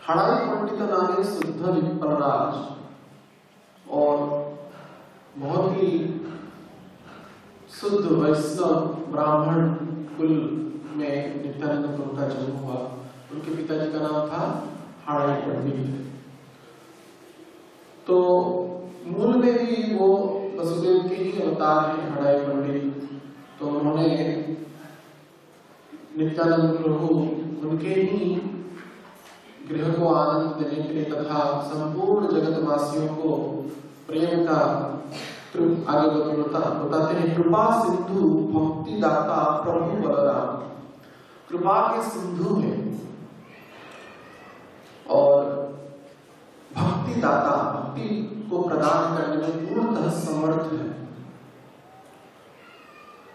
हड़ाई पंडित नामे शुद्ध विप्रराज, और बहुत ही शुद्ध वैष्णव ब्राह्मण कुल में नित्यानंद प्रभु का जन्म हुआ। उनके पिताजी का नाम था हड़ाई पंडित। तो मूल में भी वो वसुदेव के ही अवतार हैं हड़ाई पंडित। तो उन्होंने नित्यानंद प्रभु उनके ही गृह को आनंद देने के लिए तथा संपूर्ण जगतवासियों को प्रेम का आगे बताते हैं। कृपा सिंधु भक्ति दाता प्रभु बलराम, कृपा के सिंधु हैं और भक्ति दाता, भक्ति को प्रदान करने में पूर्णतः समर्थ है।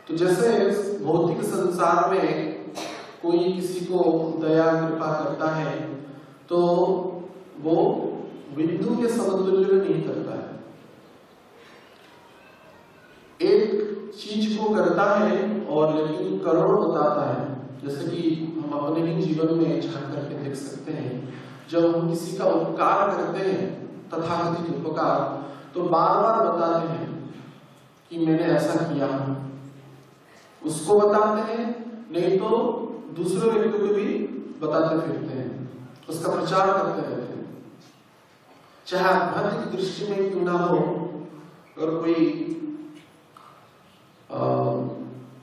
तो जैसे भौतिक संसार में कोई किसी को दया कृपा करता है तो वो बिंदु के समतुल्य में नहीं करता है, एक चीज को करता है और लेकिन करोड़ बताता है। जैसे कि हम अपने ही जीवन में झांक करके देख सकते हैं, जब हम किसी का उपकार करते हैं तथाकथित उपकार, तो बार बार बताते हैं कि मैंने ऐसा किया, उसको बताते हैं, नहीं तो दूसरे व्यक्ति को भी बताते फिरते हैं, उसका प्रचार करते रहते हैं। चाहे आध्यात्मिक दृष्टि में क्यों ना हो, अगर कोई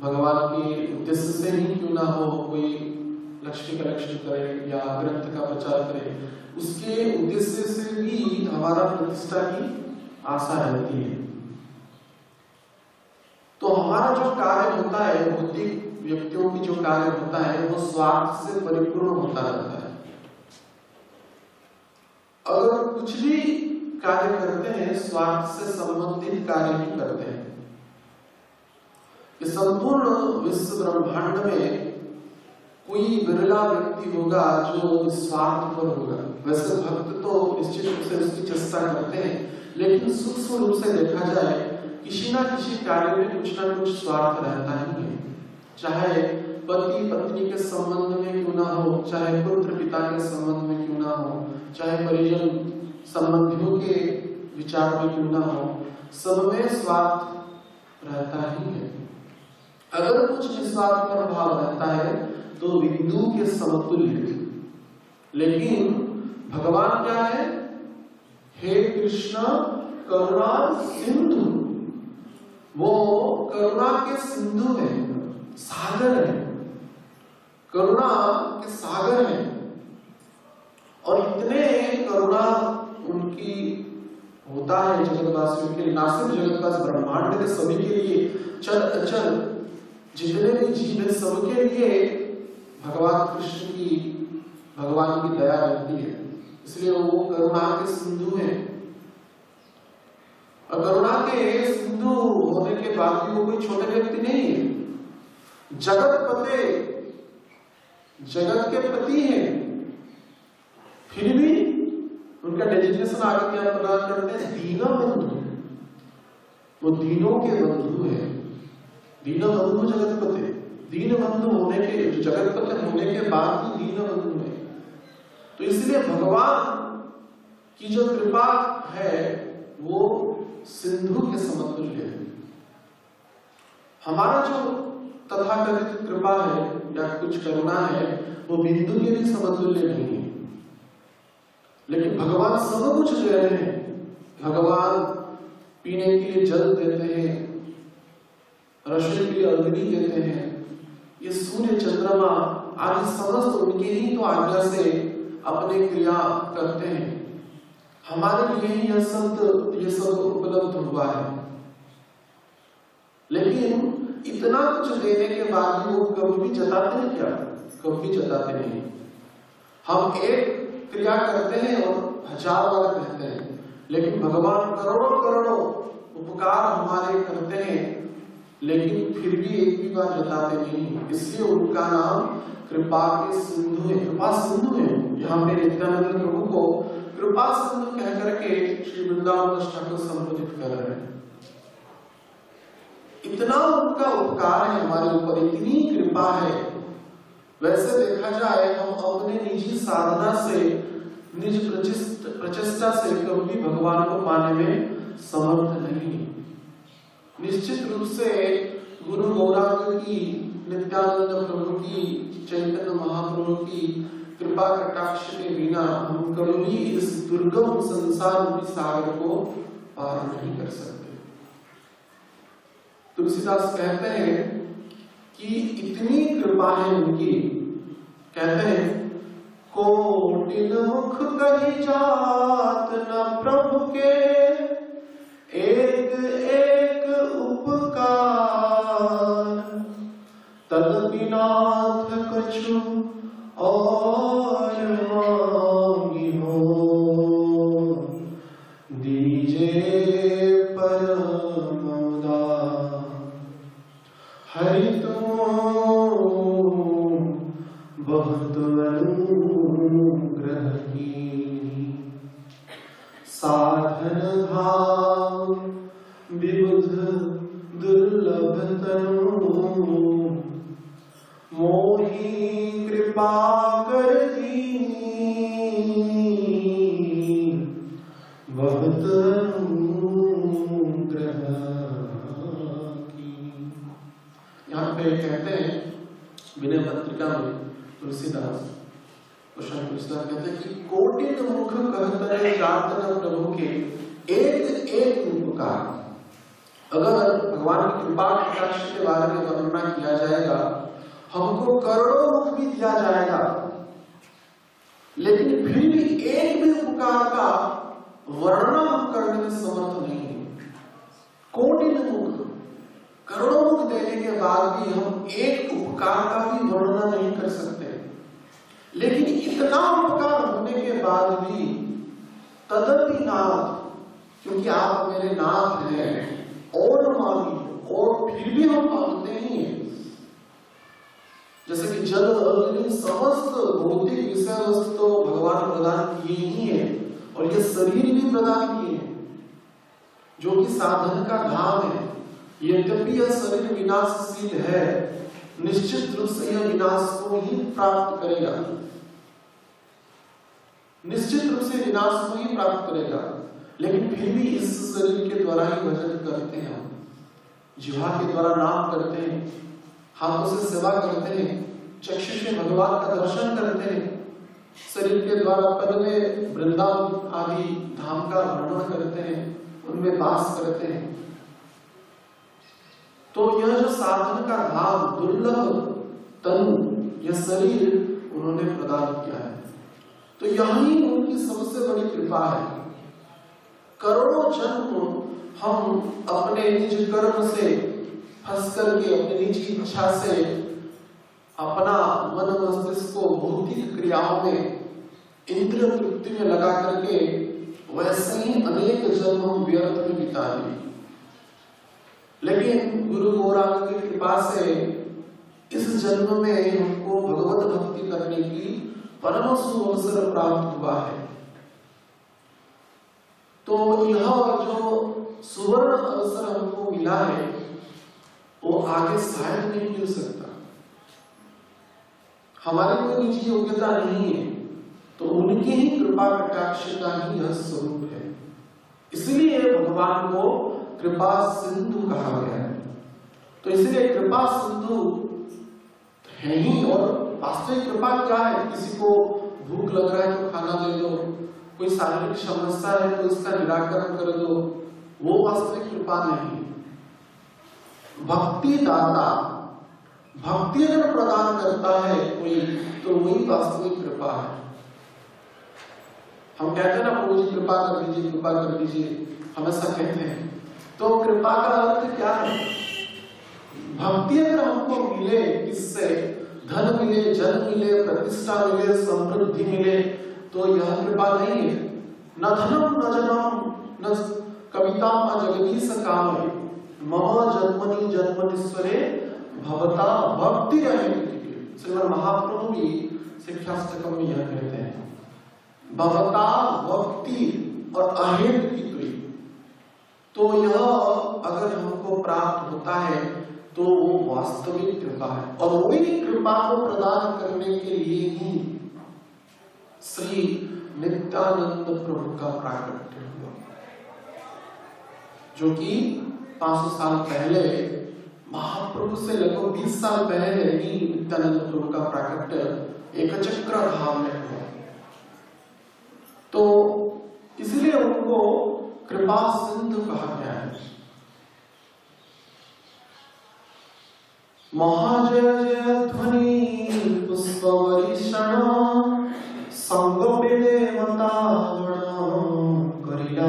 भगवान के उद्देश्य से ही क्यों ना हो, कोई लक्ष्मी का लक्ष्य करे या ग्रंथ का प्रचार करे, उसके उद्देश्य से भी हमारा प्रतिष्ठा की आशा रहती है। तो हमारा जो कार्य होता है, भौतिक व्यक्तियों की जो कार्य होता है, वो स्वार्थ से परिपूर्ण होता रहता है। अगर कुछ भी कार्य करते हैं स्वार्थ से संबंधित कार्य ही करते हैं। इस संपूर्ण विश्व ब्रह्मांड में कोई विरला व्यक्ति होगा जो स्वार्थ पर होगा। वैसे भक्त तो निश्चित रूप से उसकी चेष्टा करते हैं, लेकिन सूक्ष्म रूप से देखा जाए किसी ना किसी कार्य में कुछ ना कुछ स्वार्थ रहता ही है। चाहे पति पत्नी के संबंध में क्यों ना हो, चाहे पुत्र पिता के संबंध में क्यों ना हो, चाहे परिजन संबंधियों के विचार में क्यों ना हो, सब में स्वार्थ रहता ही है। अगर कुछ निस्वार्थ पर भाव रहता है तो बिंदु के समतुल्य। लेकिन भगवान क्या है? हे कृष्ण करुणा सिंधु, वो करुणा के सिंधु है, सागर है, करुणा के सागर है। और इतने करुणा उनकी होता है जगतवासियों के लिए, ना सिर्फ जगतवासी, ब्रह्मांड के सभी के लिए, चल अचल जितने भी जीव हैं सबके लिए भगवान कृष्ण की, भगवान की दया रहती है। इसलिए वो करुणा के सिंधु हैं। और करुणा के सिंधु होने के बाद भी वो कोई छोटे व्यक्ति नहीं है। जगत पते, जगत के पति हैं, फिर भी उनका डेजिग्नेशन आगे क्या प्रदान करते हैं? दीन बंधु। वो दीनों के बंधु है, दीन बंधु जगत पते। दीन बंधु होने के, जगत पते होने के बाद भी दीन बंधु है। तो इसलिए भगवान की जो कृपा है वो सिंधु के समतुल्य है। हमारा जो तथाकथित कृपा है या कुछ करुणा है वो बिंदु के भी समतुल्य नहीं है। लेकिन भगवान सब कुछ दे रहे हैं। भगवान पीने के लिए जल देते हैं, रसोई के लिए अग्नि देते हैं, ये सूर्य चंद्रमा आदि समस्त उनके ही तो आज्ञा से अपने क्रिया करते हैं। हमारे लिए ही ये सब उपलब्ध हुआ है। लेकिन इतना कुछ देने के बाद भी वो कभी भी जताते हैं क्या? कभी जताते नहीं। हम एक क्रिया करते हैं और 1000 बार कहते हैं, लेकिन भगवान करोड़ों करोड़ों उपकार हमारे करते हैं, लेकिन फिर भी एक भी बार जताते नहीं। इसलिए उनका नाम कृपा के सिंधु है, कृपा सिंधु है। यहाँ पे नित्यानंद प्रभु को कृपा सिंधु कह करके श्री वृंदावन दास ठाकुर संबोधित कर रहे हैं। इतना उनका उपकार है हमारे ऊपर, इतनी कृपा है। वैसे देखा जाए हम अपने निजी साधना से निज प्रचेष्टा से कभी भगवान को पाने में समर्थ नहीं। निश्चित रूप से गुरु गौरांग की, नित्यानंद प्रभु की, चैतन्य महाप्रभु की कृपा कटाक्ष के बिना हम कभी इस दुर्गम संसार रूपी सागर को पार नहीं कर सकते। तुलसीदास कहते हैं कि इतनी कृपा है उनकी, कहते हैं कोटिन मुख कही जात न प्रभु के, एक एक उपकार तदपि नाथ कछु और मांगी हो, दीजे परम उदार हरि तुम बहुत अनुग्रह की, साधन धाम विबुध दुर्लभ तनु, मोहि कृपा कर दीनी बहुत अनुग्रह की। यहाँ पे कहते हैं विनय पत्रिका में तुलसीदास कहते हैं कि कोटिन मुख कहतरे जात न प्रभु के, एक एक उपकार। अगर भगवान की कृपा कटाक्ष के बारे में वर्णना किया जाएगा, हमको करोड़ों मुख भी दिया जाएगा, लेकिन फिर भी एक भी उपकार का वर्णन हम करने में समर्थ नहीं है। कोटिन मुख, करोड़ों मुख देने के बाद भी हम एक उपकार का भी वर्णन नहीं कर सकते। लेकिन इतना उपकार होने के बाद भी तदपि नाथ, क्योंकि आप मेरे नाथ हैं, और मांगी, और फिर भी हम मांगते ही हैं। जैसे कि जल अग्नि समस्त भौतिक विषय वस्तु तो भगवान प्रदान किए ही है, और ये शरीर भी प्रदान किए हैं जो कि साधन का धाम है। यद्यपि यह शरीर विनाशशील है, निश्चित रूप से यह विनाश को ही प्राप्त करेगा, निश्चित रूप से विनाश को ही प्राप्त करेगा। लेकिन फिर भी इस शरीर के द्वारा ही भजन करते हैं, जिह्वा के द्वारा नाम करते हैं, हाथों से सेवा करते हैं, चक्षु से भगवान का दर्शन करते हैं, शरीर के द्वारा पद में वृंदावन आदि धाम का वर्णन करते हैं, उनमें वास करते हैं। तो यह जो साधन का धाम, दुर्लभ तनु, यह शरीर उन्होंने प्रदान किया है। तो यही उनकी सबसे बड़ी कृपा है। करोड़ों जन्म हम अपने निज कर्म से फंस करके, अपनी निज इच्छा से अपना मन मस्तिष्क को भौतिक क्रियाओं में, इंद्रिय तृप्ति में लगा करके वैसे ही अनेक जन्म हम व्यर्थ में बिता दिए। लेकिन गुरु गौरांग की कृपा से इस जन्म में हमको भगवत भक्ति करने की परम सुअवसर प्राप्त हुआ है। तो यह जो सुवर्ण अवसर हमको मिला है, वो आगे शायद नहीं मिल सकता। हमारी कोई निजी योग्यता नहीं है, तो उनकी ही कृपा कटाक्ष का ही यह स्वरूप है। इसलिए भगवान को कृपा सिंधु कहा गया है। तो इसलिए कृपा सिंधु है ही। और वास्तविक कृपा क्या है? किसी को भूख लग रहा है तो खाना दे दो, कोई शारीरिक समस्या है तो इसका निराकरण कर दो, वो वास्तविक कृपा नहीं। भक्ति दाता, भक्ति अगर प्रदान करता है कोई, तो वही वास्तविक कृपा है। हम कहते हैं ना, प्रभु जी कृपा कर दीजिए, कृपा कर दीजिए, हमेशा कहते हैं। तो कृपा का अर्थ क्या है? भक्ति अगर हमको मिले, किससे? धन मिले, जन मिले, प्रतिष्ठा मिले, समृद्धि मिले, तो यह कृपा नहीं है। न धनम न जनम न कविता न जगदीश काम, मम जन्मनि जन्मनीश्वरे भवता भक्ति रहेगी। श्रीमद् महाप्रभु भी शिक्षाष्टकम में यह कहते हैं, भवता भक्ति और अहेत की प्रीति। तो यह अगर हमको प्राप्त होता है तो वो वास्तविक कृपा है। और वही कृपा को प्रदान करने के लिए ही श्री नित्यानंद प्रभु का प्राकट्य हुआ, जो कि 500 साल पहले महाप्रभु से लगभग 20 साल पहले ही नित्यानंद प्रभु का प्राकट्य एकचक्र धाम में हुआ। तो इसलिए उनको कृपा सिंधु कहा गया है। महाजय जय ध्वनि पुष्प वरीषण संगमे देवता करिला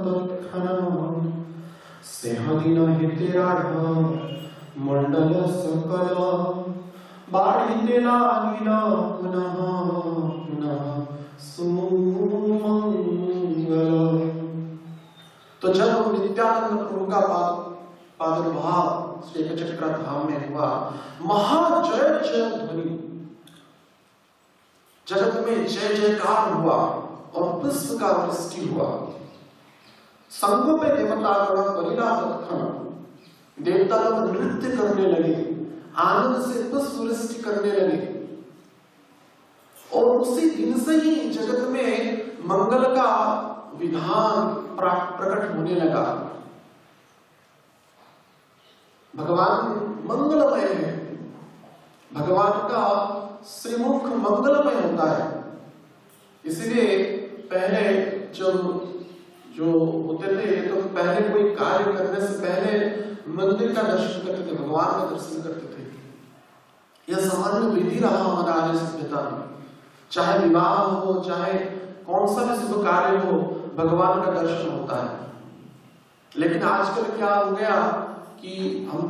तत्क्षण सेहदिन हितेराढ़ मंडल सकल बाढ़िते लागिल पुनः पुनः सुमंगल। तो जब नित्यानंद प्रभु का प्रादुर्भाव श्री एकचक्र धाम में हुआ, महाजय जय ध्वनि, जगत में जय जयकार हुआ और पुष्प का वृष्टि हुआ। संगों पे देवता करिला तत्क्षण, देवता लोग नृत्य करने लगे, आनंद से पुष्प वृष्टि करने लगे और उसी दिन से ही जगत में मंगल का विधान प्रकट होने लगा। भगवान मंगलमय है, भगवान का श्रीमुख मंगलमय होता है। इसलिए पहले जो होते थे तो पहले कोई कार्य करने से पहले मंदिर का दर्शन करते थे, भगवान का दर्शन करते थे। यह सामान्य विधि रहा हमारा आर्य सभ्यता में। चाहे विवाह हो, चाहे कौन सा भी शुभ कार्य हो, भगवान का दर्शन होता है। लेकिन आजकल क्या हो गया कि हम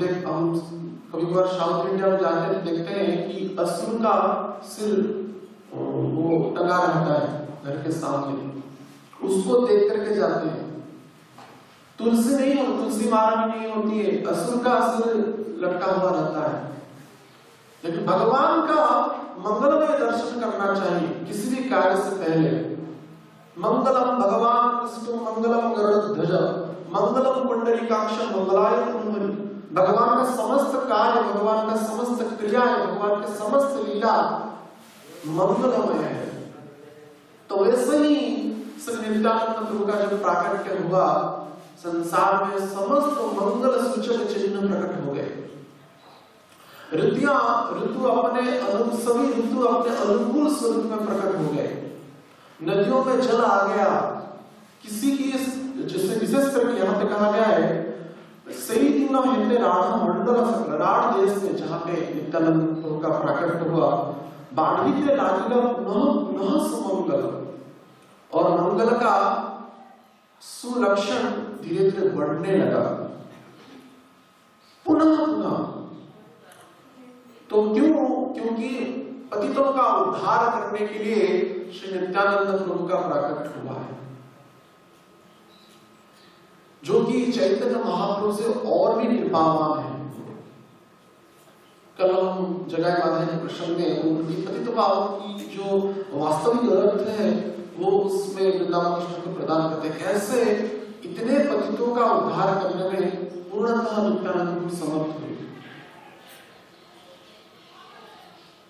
कभी बार साउथ इंडिया में जाते हैं, देखते हैं कि असुर का सिर वो टंगा रहता है घर के सामने, उसको देख करके जाते हैं। तुलसी नहीं हो, तुलसी माला नहीं होती है, असुर का सिर लटका हुआ रहता है। लेकिन भगवान का मंगलमय दर्शन करना चाहिए किसी भी कार्य से पहले। मंगलम भगवान कृष्ण मंगलम गरुड़ध्वज मंगलम पुंडरीकाक्ष मंगलाय तनूहरि। भगवान का समस्त कार्य, भगवान का समस्त क्रियाएं, भगवान के समस्त लीला मंगलमय है। तो वैसे ही श्री नित्यानंद प्रभु का जब प्राकट्य हुआ, संसार में समस्त मंगल सूचक चिन्ह प्रकट हो गए। ऋतु अपने सभी ऋतु अपने अनुकूल स्वरूप में प्रकट हो गए। नदियों में जल आ गया। किसी की जिससे विशेष करके यहाँ पे कहा गया है सही दिन हिंदे राढ़ मंडल सकल, राढ़ देश में जहाँ पे नित्यानंद प्रभु का प्राकट्य हुआ, बाढ़ीते लागिल पुनः सुमंगल, और मंगल का सुलक्षण धीरे धीरे बढ़ने लगा पुनः पुनः। तो क्योंकि पतितों का उद्धार करने के लिए श्री नित्यानंद प्रभु का प्राकट्य हुआ है, जो कि चैतन्य महाप्रभु से और भी कृपावान है। कल हम जगाए माधव के प्रसंग में उनकी पतित भाव की जो वास्तविक अर्थ है वो उसमें वृंदावन कृष्ण को प्रदान करते हैं। कैसे इतने पतितों का उद्धार करने में पूर्णतः नित्यानंद प्रभु समर्थ हुए।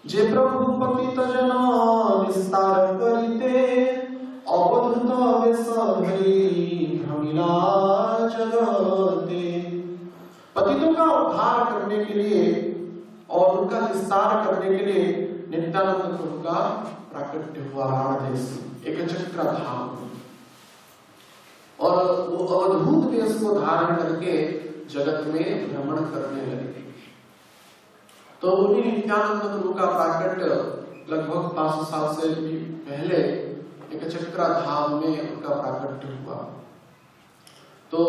जे प्रभु पतित जना विस्तार करिते, अवधूत वेश धरि भ्रमिला जगते। पतितों का उद्धार करने के लिए और उनका विस्तार करने के लिए नित्यानंद प्रभु का प्राकट्य हुआ राढ़ देश एकचक्र धाम, और वो अवधूत वेश को धारण करके जगत में भ्रमण करने लगे। तो उन्हीं नित्यानंद प्रभु का प्राकट्य लगभग 500 साल से भी पहले एकचक्र धाम में उनका प्राकट्य हुआ। तो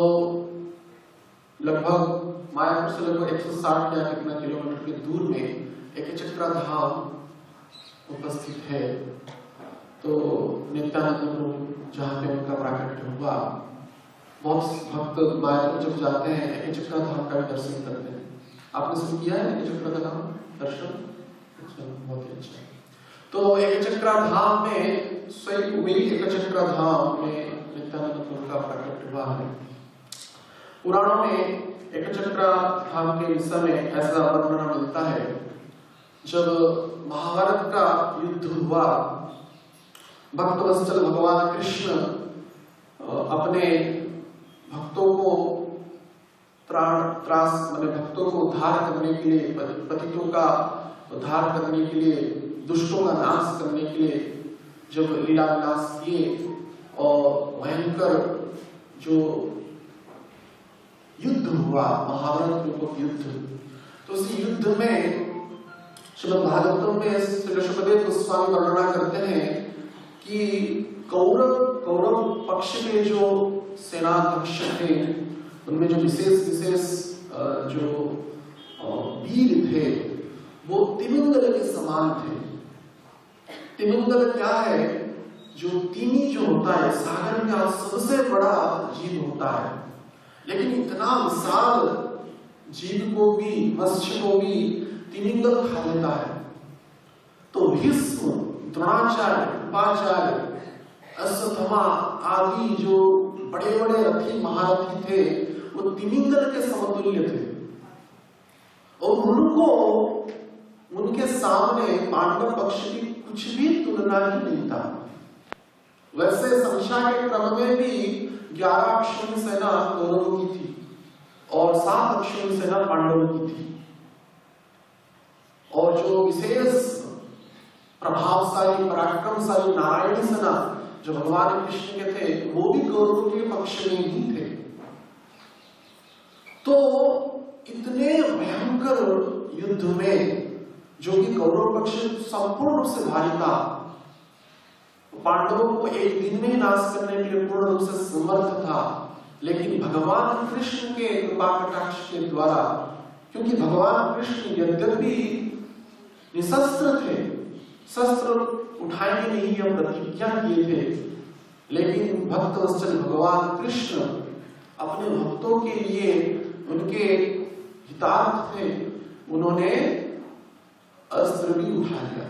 लगभग मायापुर से लगभग 160 या कितना किलोमीटर के दूर में एकचक्र धाम उपस्थित है। तो नित्यानंद प्रभु जहाँ पे उनका प्राकट्य हुआ, बहुत भक्त मायापुर जब जाते हैं एकचक्र धाम का दर्शन करते हैं। आपने सुन किया है एकचक्र धाम दर्शन? बहुत ही अच्छा। तो एकचक्र धाम में स्वयं वही एकचक्र धाम में नित्यानंद प्रभु का प्राकट्य हुआ है। पुराणों में एकचक्र धाम के विषय में ऐसा वर्णन मिलता है, जब महाभारत का युद्ध हुआ भक्तवत्सल भगवान कृष्ण अपने भक्तों को त्रास माने भक्तों को उद्धार करने के लिए, पतितों का उद्धार करने के लिए, दुष्टों का नाश करने के लिए जब लीला विलास किए और भयंकर जो युद्ध हुआ, महाभारत रूपक युद्ध, तो उस युद्ध में श्रीमद् भागवतम में श्री सुखदेव गोस्वामी वर्णना करते हैं कि कौरव पक्ष के जो सेनाध्यक्ष थे उनमें जो विशेष जो वीर थे वो तिमिंगल के समान थे। तिमिंगल क्या है? जो तिमी जो होता है सागर का सबसे बड़ा जीव होता है, लेकिन इतना विशाल जीव को भी, मत्स्य को भी तिमिंगल खा लेता है। तो भीष्म, द्रोणाचार्य, कृपाचार्य, अश्वत्थामा आदि जो बड़े बड़े रथी महारथी थे वो तिमिंगल के समतुल्य थे और उनको उनके सामने पांडव पक्ष की कुछ भी तुलना ही नहीं था। वैसे संख्या के क्रम में भी 11 अक्षोणी सेना कौरवों की थी और 7 अक्षोणी सेना पांडवों की थी, और जो विशेष प्रभावशाली पराक्रमशाली नारायणी सेना जो भगवान कृष्ण के थे वो भी कौरवों के पक्ष में ही थे। तो इतने भयंकर युद्ध में जो कि कौरव पक्ष संपूर्ण रूप से भारी था, पांडवों को एक दिन में नाश करने के लिए पूर्ण रूप से समर्थ था, लेकिन भगवान कृष्ण के कृपा कटाक्ष के द्वारा, क्योंकि भगवान कृष्ण यद्यपि निशस्त्र थे, शस्त्र उठाएंगे नहीं यह प्रतिज्ञा किए थे, लेकिन भक्तवत्सल भगवान कृष्ण अपने भक्तों के लिए उनके हितार्थ थे, उन्होंने अस्त्र भी उठा लिया।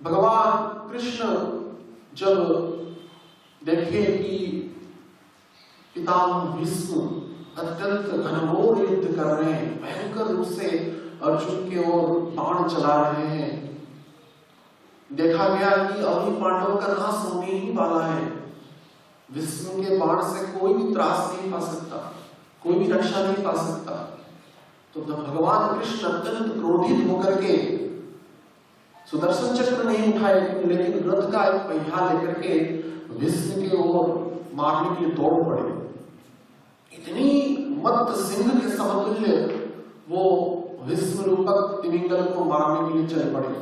भगवान कृष्ण जब देखे कि पितामह भीष्म अत्यंत घनघोर युद्ध कर रहे हैं, भयंकर रूप से अर्जुन के ओर बाण चला रहे हैं, देखा गया कि अभी पांडवों का नाश होने ही वाला है, भीष्म के बाण से कोई भी त्रास नहीं पा सकता, कोई भी रक्षा नहीं पा सकता। तो भगवान कृष्ण अत्यंत क्रोधित होकर के सुदर्शन चक्र नहीं उठाए, लेकिन रथ का एक पहिया लेकर के भीष्म के ओर मारने के लिए दौड़ पड़े। इतनी मत्त सिंह के समतुल्य वो भीष्म रूपक तिमिंगल को मारने के लिए चल पड़े।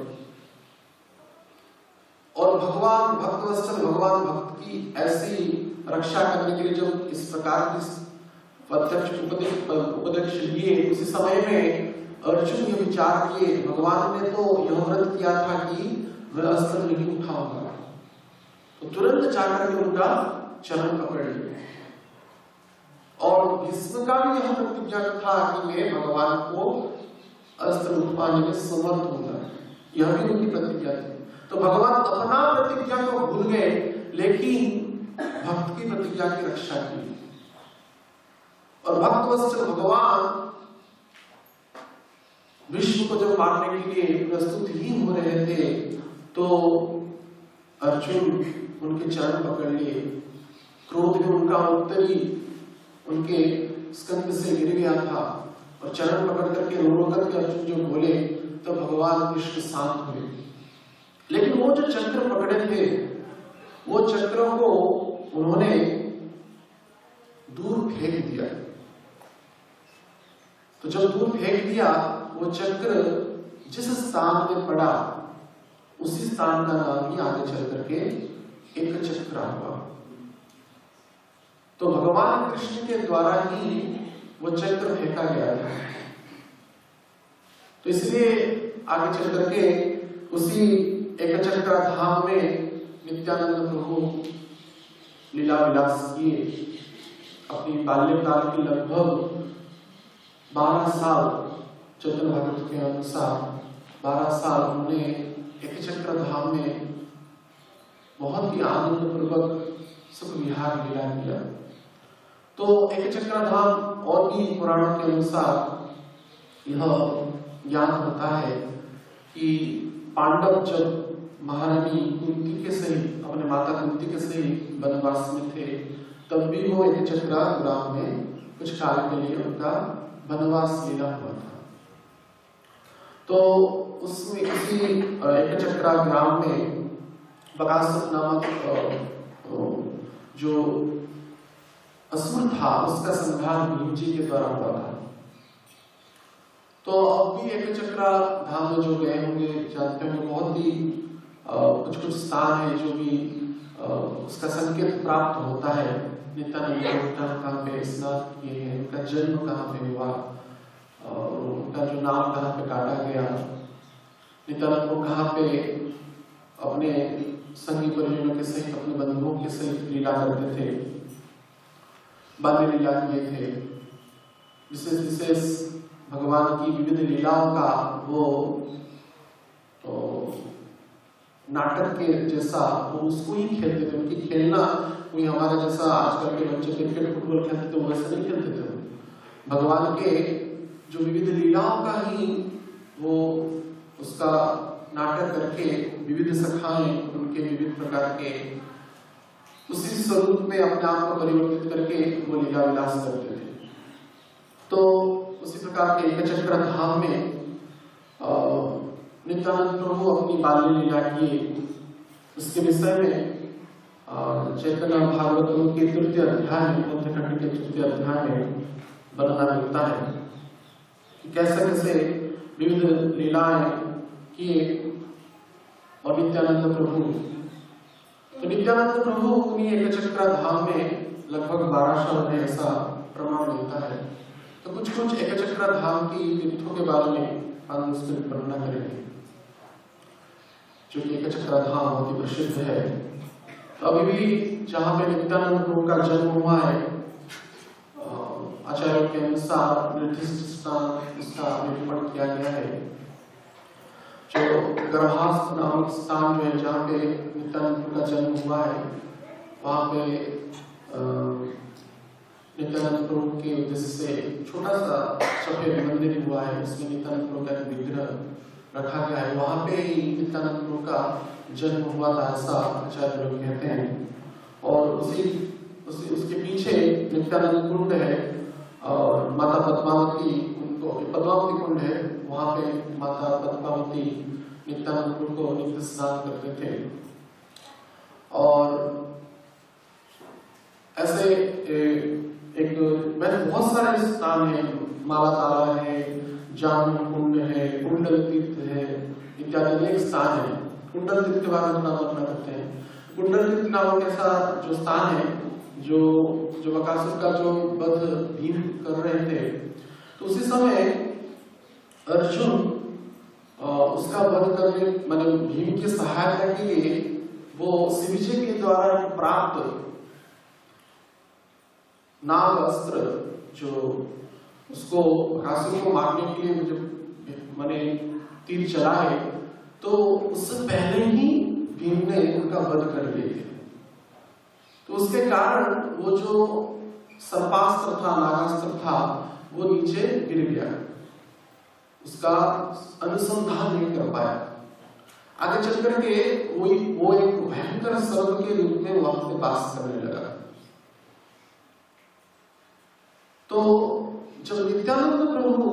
और भगवान भक्तवत्सल भगवान भक्त की ऐसी रक्षा करने के लिए जब इस प्रकार की उपदेश लिए, उसी समय में अर्जुन ये विचार किए, भगवान ने तो यह व्रत किया था कि मैं अस्त्र नहीं उठाऊंगा, तो तुरंत जाकर के उनका चरण पकड़ लिया। और भीष्म का भी यह प्रतिज्ञा था कि मैं भगवान को अस्त्र उठवाने में समर्थ होगा, यह भी उनकी प्रतिज्ञा थी। तो भगवान अपना प्रतिज्ञा को भूल गए, लेकिन भक्त की प्रतिज्ञा की रक्षा की। और भक्तवत्सल भगवान विष्णु को जब मारने के लिए प्रस्तुत ही हो रहे थे, तो अर्जुन उनके चरण पकड़ लिए। क्रोध में उनका उत्तरी उनके स्कंद से गिर गया था और चरण पकड़ करके रो करके अर्जुन जो बोले, तो भगवान कृष्ण शांत हुए। लेकिन वो जो चक्र पकड़े थे, वो चक्र को उन्होंने दूर फेंक दिया। तो जब दूर फेंक दिया, वो चक्र जिस स्थान में पड़ा उसी स्थान का नाम ही आगे चल करके एक चक्र हुआ। तो भगवान कृष्ण के द्वारा ही वो चक्र फेंका गया था। तो इसलिए आगे चल करके उसी एक चक्र धाम में नित्यानंद प्रभु लीला विलास किए। अपनी बाल्यकाल की लगभग 12 साल, चैतन्य भागवत के अनुसार 12 साल उन्होंने एक चक्र धाम में बहुत ही आनंद पूर्वक सुख विहार लीला किया। तो एक चक्र धाम और भी पुराणों के अनुसार यह ज्ञान होता है कि पांडव जब महारानी कुंती के सहित, अपने माता कुंती के सहित वनवास में थे, तब भी वो एकचक्रा ग्राम में कुछ काल के लिए उनका वनवास लीला हुआ था। तो उसमें इसी एकचक्रा ग्राम में बकासुर नामक जो असुर था उसका संहार भीम जी के द्वारा हुआ था। तो अब भी एकचक्रा धाम में जो गए होंगे जानते होंगे, बहुत ही कुछ कुछ स्थान है जो भी उसका संकेत प्राप्त होता है। नित्यानंद कहाँ पे स्नान किए हैं, उनका जन्म कहाँ पे हुआ, उनका जो नाम कहाँ पे काटा गया, नित्यानंद को कहाँ पे अपने संगी परिजनों के सहित, अपने बंधुओं के सहित लीला करते थे, बाल्य लीला किए थे। विशेष विशेष भगवान की विविध लीलाओं का वो तो नाटक के जैसा वो उसको ही खेलते थे। उनकी खेलना कोई हमारे जैसा आजकल के बच्चे क्रिकेट फुटबॉल खेलते थे वैसे नहीं खेलते थे। भगवान के जो विविध लीलाओं का ही वो उसका नाटक करके विविध सखाएं उनके विविध प्रकार के उसी स्वरूप में अपने आप को परिवर्तित करके वो लीला विलास करते थे। तो उसी प्रकार के एकचक्र धाम में नित्यानंद प्रभु अपनी बाल्य लीला की, उसके विषय में चैतन्य भागवत के तृतीय अध्याय में, उत्तरखंड के तृतीय अध्याय में वर्णना मिलता है कि कैसे कैसे विविध लीलाएं किए और नित्यानंद प्रभु। तो नित्यानंद प्रभु उन्हीं एकचक्र धाम में लगभग 12 साल रहे, ऐसा प्रमाण मिलता है। तो कुछ कुछ एकचक्र धाम की तीर्थों के बारे में हम उसमें वर्णना करेंगे, जो कि एकचक्र धाम बहुत ही प्रसिद्ध है। तो अभी भी जहाँ पे नित्यानंद प्रभु का जन्म हुआ है, आचार्यों के अनुसार निर्दिष्ट स्थान उसका निरूपण किया गया है। जो गर्भास्थ नामक स्थान जो है, जहाँ पे नित्यानंद प्रभु का जन्म हुआ है, वहाँ पे नित्यानंद प्रभु के उद्देश्य से छोटा सा सफेद मंदिर हुआ है, उसमें नित्यानंद प्रभु का एक विग्रह रखा गया है। वहाँ पे ही नित्यानंद प्रभु का जन्म हुआ था, ऐसा आचार्य लोग कहते हैं। और उसके पीछे नित्यानंद कुंड है और माता पद्मावती, उनको पद्मावती कुंड है, वहाँ पे माता पद्मावती नित्यानंद प्रभु को नित्य स्नान करते थे। और ऐसे एक बहुत सारे स्थान है, माला ताला है, जामुन कुंड है, कुंडल तीर्थ है, इत्यादि अनेक स्थान है। कुंडल तीर्थ के बारे में वर्णना करते हैं। कुंडल तीर्थ नामक ऐसा जो स्थान है, जो बकासुर का जो वध भीम कर रहे थे, तो उसी समय अर्जुन उसका वध करने, मतलब भीम की सहायता के लिए वो शिवजी के द्वारा प्राप्त नाग अस्त्र, जो उसको बकासुर को मारने के लिए जब मैंने तीर चलाए, तो उससे पहले ही भीम ने उनका वध कर दिए थे। तो उसके कारण वो जो सर्पास्त्र था, नागास्त्र था, वो नीचे गिर गया, उसका अनुसंधान नहीं कर पाया। आगे चल करके वो एक भयंकर सर्प के रूप में वहां पे वास करने लगा। तो जब नित्यानंद प्रभु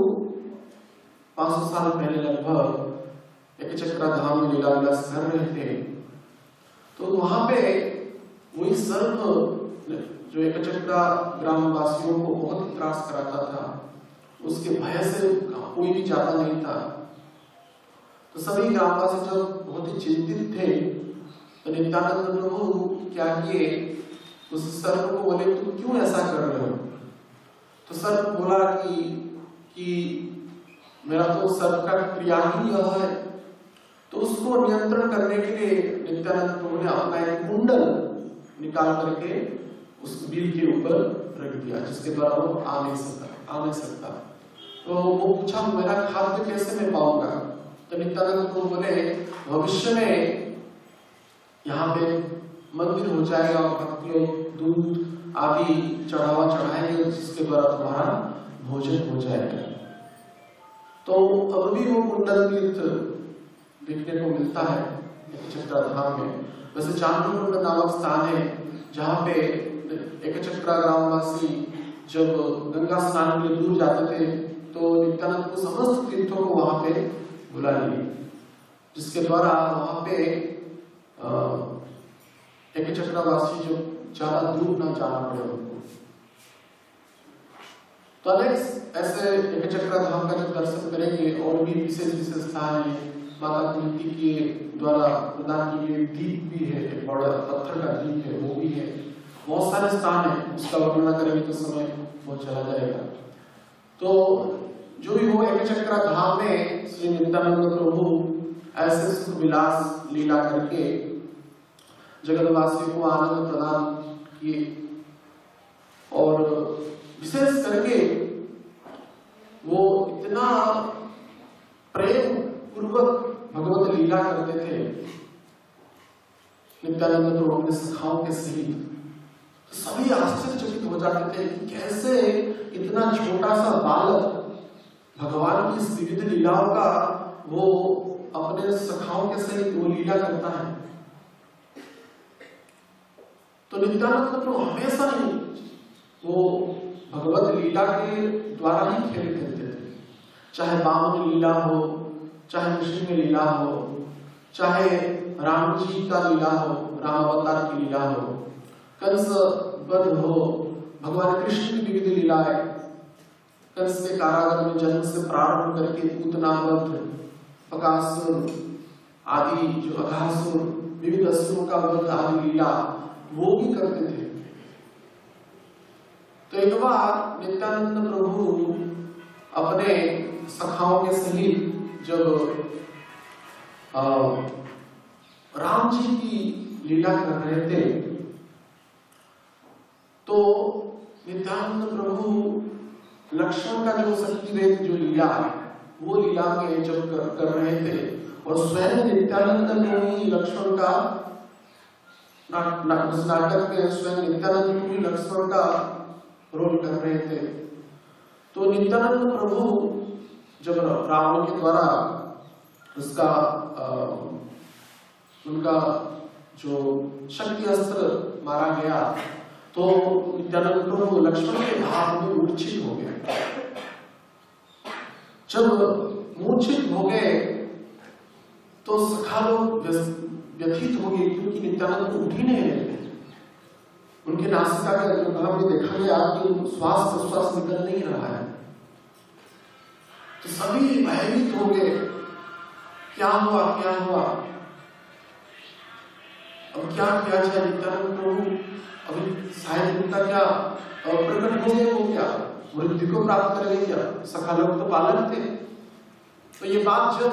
500 साल पहले लगभग एकचक्र धाम में लीला विलास कर रहे थे, तो वहां पे वही सर्प जो एकचक्र ग्रामवासियों को बहुत ही त्रास कराता था, उसके भय से कोई भी जाता नहीं था। तो सभी ग्रामवासी जब बहुत ही चिंतित थे, तो नित्यानंद प्रभु क्या किए, उस सर्प को बोले तुम क्यों ऐसा कर रहे हो? तो सर्प बोला कि मेरा तो सर्प का क्रिया ही यह है। तो उसको नियंत्रण करने के लिए नित्यानंद प्रभु ने अपना एक कुंडल निकाल करके उस बिल के ऊपर रख दिया, जिसके द्वारा वो आ नहीं सकता। तो वो पूछा मेरा खाद्य कैसे मैं पाऊंगा? तो नित्यानंद प्रभु बोले भविष्य में यहाँ पे मंदिर हो जाएगा और भक्त लोग दूध आदि चढ़ावा चढ़ाएंगे, जिसके द्वारा तुम्हारा भोजन हो जाएगा। तो अब भी वो कुंडल तीर्थ देखने को मिलता है। एकचक्रा धाम में। वैसे चांद्रकुंड नामक स्थान है जहाँ पे एकचक्रा ग्रामवासी जब गंगा स्नान के लिए दूर जाते थे तो नित्यानंद को समस्त तीर्थों को वहां पे बुला लिए, जिसके द्वारा वहां पे एकचक्रावासी जो ज्यादा दूर ना जाना पड़े उनको। तो अनेक ऐसे एकचक्रा धाम का जब दर्शन करेंगे और भी विशेष विशेष स्थान है, माता कुंती के द्वारा प्रदान की गई द्वीप भी है, एक बड़ा पत्थर का द्वीप है वो भी है, बहुत सारे स्थान है, उसका वर्णन करेंगे तो समय बहुत चला जाएगा। तो जो भी हो एकचक्रा धाम में श्री नित्यानंद प्रभु ऐसे सुख विलास लीला करके जगतवासियों को आनंद प्रदान किए, और विशेष करके वो इतना प्रेम पूर्वक भगवत लीला करते थे नित्यानंद प्रभु अपने सखाओं के सहित। सभी आश्चर्यचकित हो जाते थे कि कैसे इतना छोटा सा बालक भगवान की इस विविध लीलाओं का वो अपने सखाओं के सहित वो लीला करता है। तो नित्यानंद प्रभु हमेशा ही वो भगवत लीला के द्वारा ही खेल खेलते थे, चाहे बामन लीला हो, चाहे नृसिंह लीला हो, चाहे राम जी का लीला हो, राम अवतार की लीला हो, कंस वध हो, भगवान कृष्ण की विविध लीलाएं, कंस के कारागार में जन्म से प्रारंभ करके पूतना वध, बकासुर आदि जो अघासुर विविध असुरों का वध आदि लीला वो भी करते थे। तो एक बार नित्यानंद प्रभु अपने सखाओं के सहित जब राम जी की लीला कर रहे थे तो नित्यानंद प्रभु लक्ष्मण का जो शक्तिवेद जो लीला वो लीला में जब कर रहे थे, और स्वयं नित्यानंद ने ही लक्ष्मण का नाटक में स्वयं नित्यानंद को ही लक्ष्मण का रोल कर रहे थे। तो नित्यानंद प्रभु जब रावण के द्वारा उसका उनका जो शक्ति अस्त्र मारा गया तो नित्यानंद प्रभु लक्ष्मण के भाव में मूर्छित हो गए। जब मूर्छित हो गए तो सखा लोग व्यथित हो गए, क्योंकि नित्यानंद को उठ ही नहीं रहे थे। उनके नासिका का जो भाव में देखा गया कि श्वास प्रश्वास निकल नहीं रहा है। तो सभी भयभीत हो गए, क्या हुआ क्या हुआ, अब क्या किया जाए। नित्यानंद प्रभु अभी शायद उनका क्या प्रकट हो गए, वो क्या मृत्यु को प्राप्त कर गए क्या, सखा लोग तो पालन थे। तो ये बात जब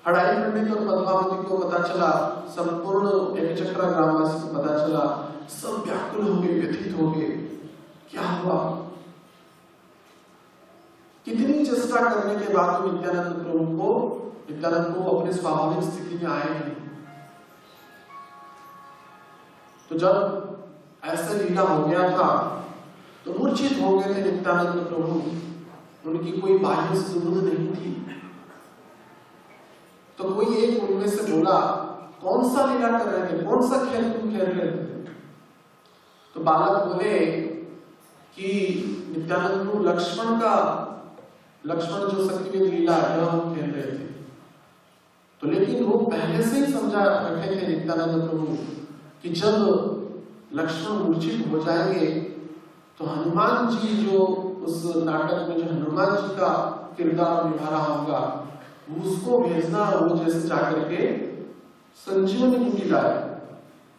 हड़ाई पंडित और पद्मावती को पता चला, संपूर्ण एकचक्रा ग्रामवासी को पता चला, सब व्याकुल हो गए, व्यथित हो गए, क्या हुआ। कितनी चेष्टा करने के बाद नित्यानंद को अपने स्वाभाविक स्थिति में आए नहीं। तो जब ऐसा लीला हो गया था तो मूर्छित हो गए थे नित्यानंद प्रभु, उनकी कोई बाह्य सुबुद्ध नहीं थी। तो कोई एक उनमें से बोला, कौन सा लीला कर रहे थे, कौन सा खेल तुम खेल रहे थे। तो बालक बोले कि नित्यानंद को लक्ष्मण जो शक्तिवेद लीला है हम खेल रहे थे। तो लेकिन वो पहले से ही समझा रखे थे नित्यानंद प्रभु कि जब लक्ष्मण मूर्छित हो जाएंगे तो हनुमान जी जो उस नाटक में जो हनुमान जी का किरदार निभा रहा होगा उसको भेजना, वो जैसे जाकर के संजीवनी बूटी लाए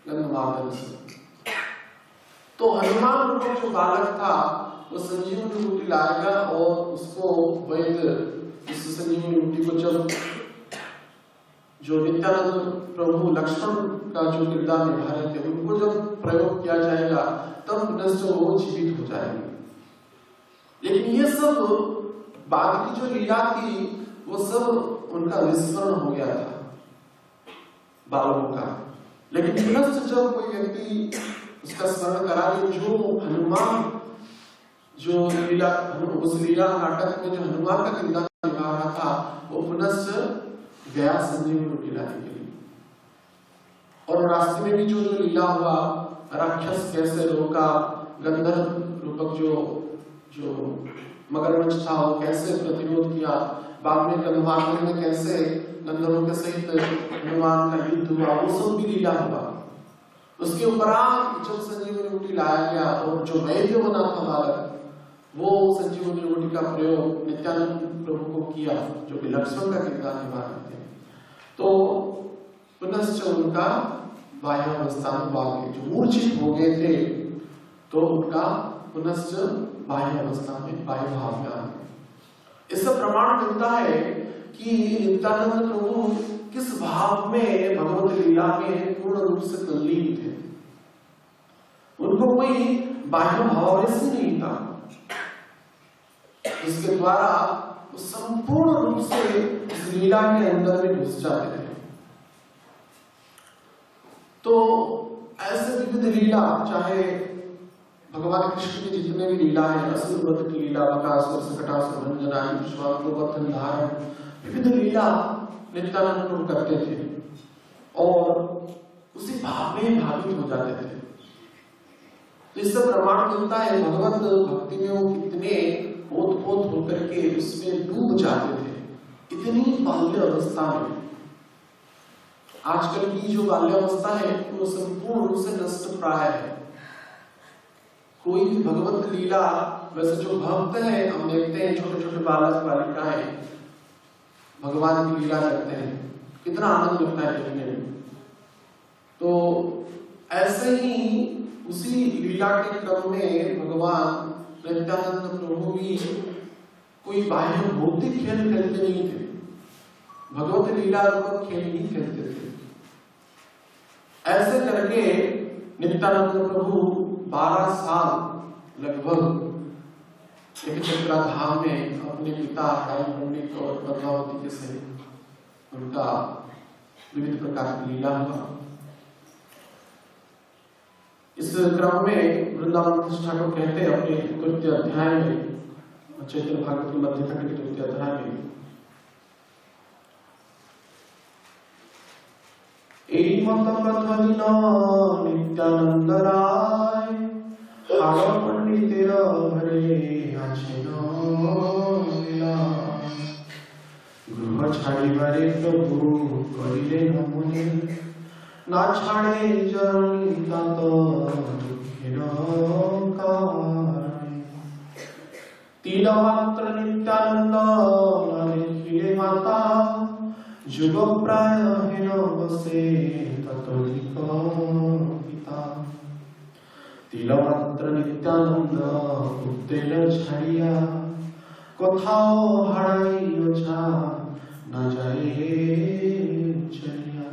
गंधमादन से। तो हनुमान रूप जो बालक था वो संजीवनी बूटी लाएगा और उसको वैद्य इस संजीवनी बूटी को जब जो नित्यानंद प्रभु लक्ष्मण का जो किरदार निभा रहे थे उनको जब प्रयोग किया जाएगा तब पुनश्च वो जीवित हो जाएंगे। लेकिन ये सब बाद की जो लीला थी वो सब उनका विस्मरण हो गया था बालों का। लेकिन पुनश्च जब कोई व्यक्ति उसका स्मरण करा कि जो हनुमान जो लीला उस लीला नाटक में जो हनुमान का किरदार निभा रहा था वो पुनश्च गया संजीवनी रोटी लाने के लिए। और रास्ते में भी जो जो लीला हुआ, राक्षस कैसे रोका, गंधर्व रूपक जो मगरमच्छ था वो कैसे प्रतिरोध किया, बाद में गंधर्व में कैसे गंधर्वों के सहित हनुमान का युद्ध हुआ, वो सब भी लीला हुआ। उसके उपरांत जब संजीवनी रोटी लाया गया और जो वैद्य बना था बालक, वो संजीवनी रोटी का प्रयोग नित्यानंद प्रभु को किया, जो कि लक्ष्मण का किरदार निभा रहे थे। तो पुनश्च उनका बाह्य अवस्था में वाक्य जो मूर्छित हो गए थे, तो उनका पुनश्च बाह्य अवस्था में बाह्य भाव में आ गए। इससे प्रमाण मिलता है कि नित्यानंद प्रभु किस भाव में भगवत लीला में पूर्ण रूप से तल्लीन थे। उनको कोई बाह्य भावावेश नहीं था, इसके द्वारा वो संपूर्ण रूप से इस लीला के अंदर में घुस जाते थे। तो ऐसे विविध लीला, चाहे भगवान कृष्ण की जितने भी लीला है, असुर वध की लीला, बकासुर, सकटासुर भंजन आदि, विश्वामित्र गोवर्धन धारण, विविध लीला नित्यानंद प्रभु करते थे और उसी भाव में भावित हो जाते थे। तो इससे प्रमाण मिलता है भगवत भक्ति में वो कितने ओत-पोत होकर के उसमें डूब जाते थे, इतनी बाल्य अवस्था में। आजकल की जो बाल्यावस्था है वो संपूर्ण रूप से नष्ट प्राय है। कोई भी भगवत लीला, वैसे जो भक्त है, हम देखते हैं छोटे छोटे बालक बालिकाएं भगवान की लीला करते हैं, कितना आनंद मिलता है देखने में। तो ऐसे ही उसी लीला के क्रम में भगवान नित्यानंद प्रभु भी कोई बाह्य भौतिक खेल खेलते नहीं थे, भगवत लीला रूपक खेल नहीं खेलते थे। ऐसे करके नित्यानंद प्रभु 12 साल लगभग एक चक्राधाम में अपने पिता राम पंडित और पद्मावती के सहित उनका विविध प्रकार की लीला हुआ। इस क्रम में वृंदावन ठाकुर कहते हैं अपने तृतीय अध्याय में, चैतन्य भागवत के मध्य खंड के तृतीय अध्याय में, नित्यानंद राय हाड़ पंडितेर घरे आछेन गृह छाड़िबारे प्रभु करिले नमने ना छाड़े जननी तात दुखेर कारणे। तीलमात्र नित्यानंद देखिले माता जुग प्राय हेन बसे ततोधिक पिता। तीलमात्र नित्यानंद उत्तेल छाड़िया कथाओ हाड़ाई ओझा न जाए चलिया।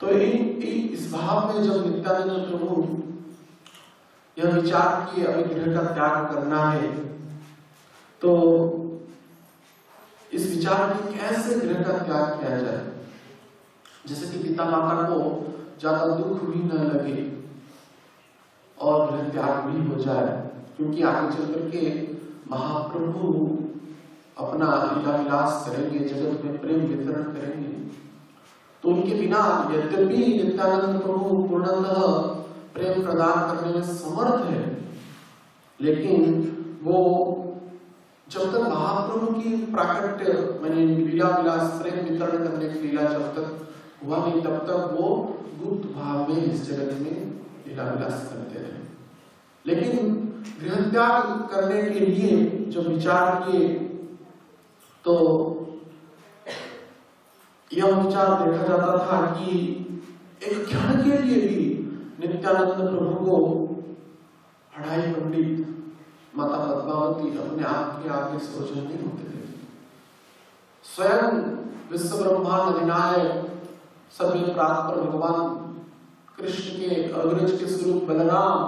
तो इस भाव में जब नित्यानंद प्रभु यह विचार किए अभी गृह का त्याग करना है, तो इस विचार में कैसे गृह का त्याग किया जाए, जैसे कि पिता माता को ज्यादा दुख भी न लगे और गृह त्याग भी हो जाए, क्योंकि आगे चल करके महाप्रभु अपना लीला विलास करेंगे, जगत में प्रेम वितरण करेंगे। तो उनके बिना यद्यपि नित्यानंद प्रभु पूर्णतः प्रेम प्रदान करने में समर्थ है, लेकिन वो जब तक महाप्रभु की प्राकट्य माने लीला विलास प्रेम वितरण करने की लीला जब तक हुआ नहीं, तब तक वो गुप्त भाव में इस जगत में लीला विलास करते रहे। लेकिन गृह त्याग करने के लिए जब विचार किए, तो यह विचार देखा जाता था कि एक क्षण के लिए भी नित्यानंद प्रभु को हड़ाई पंडित माता पद्मावती अपने आप के आगे सोचने नहीं होते थे। स्वयं विश्व ब्रह्मांड अधिनायक सभी प्राप्त भगवान कृष्ण के अग्रज के स्वरूप बलराम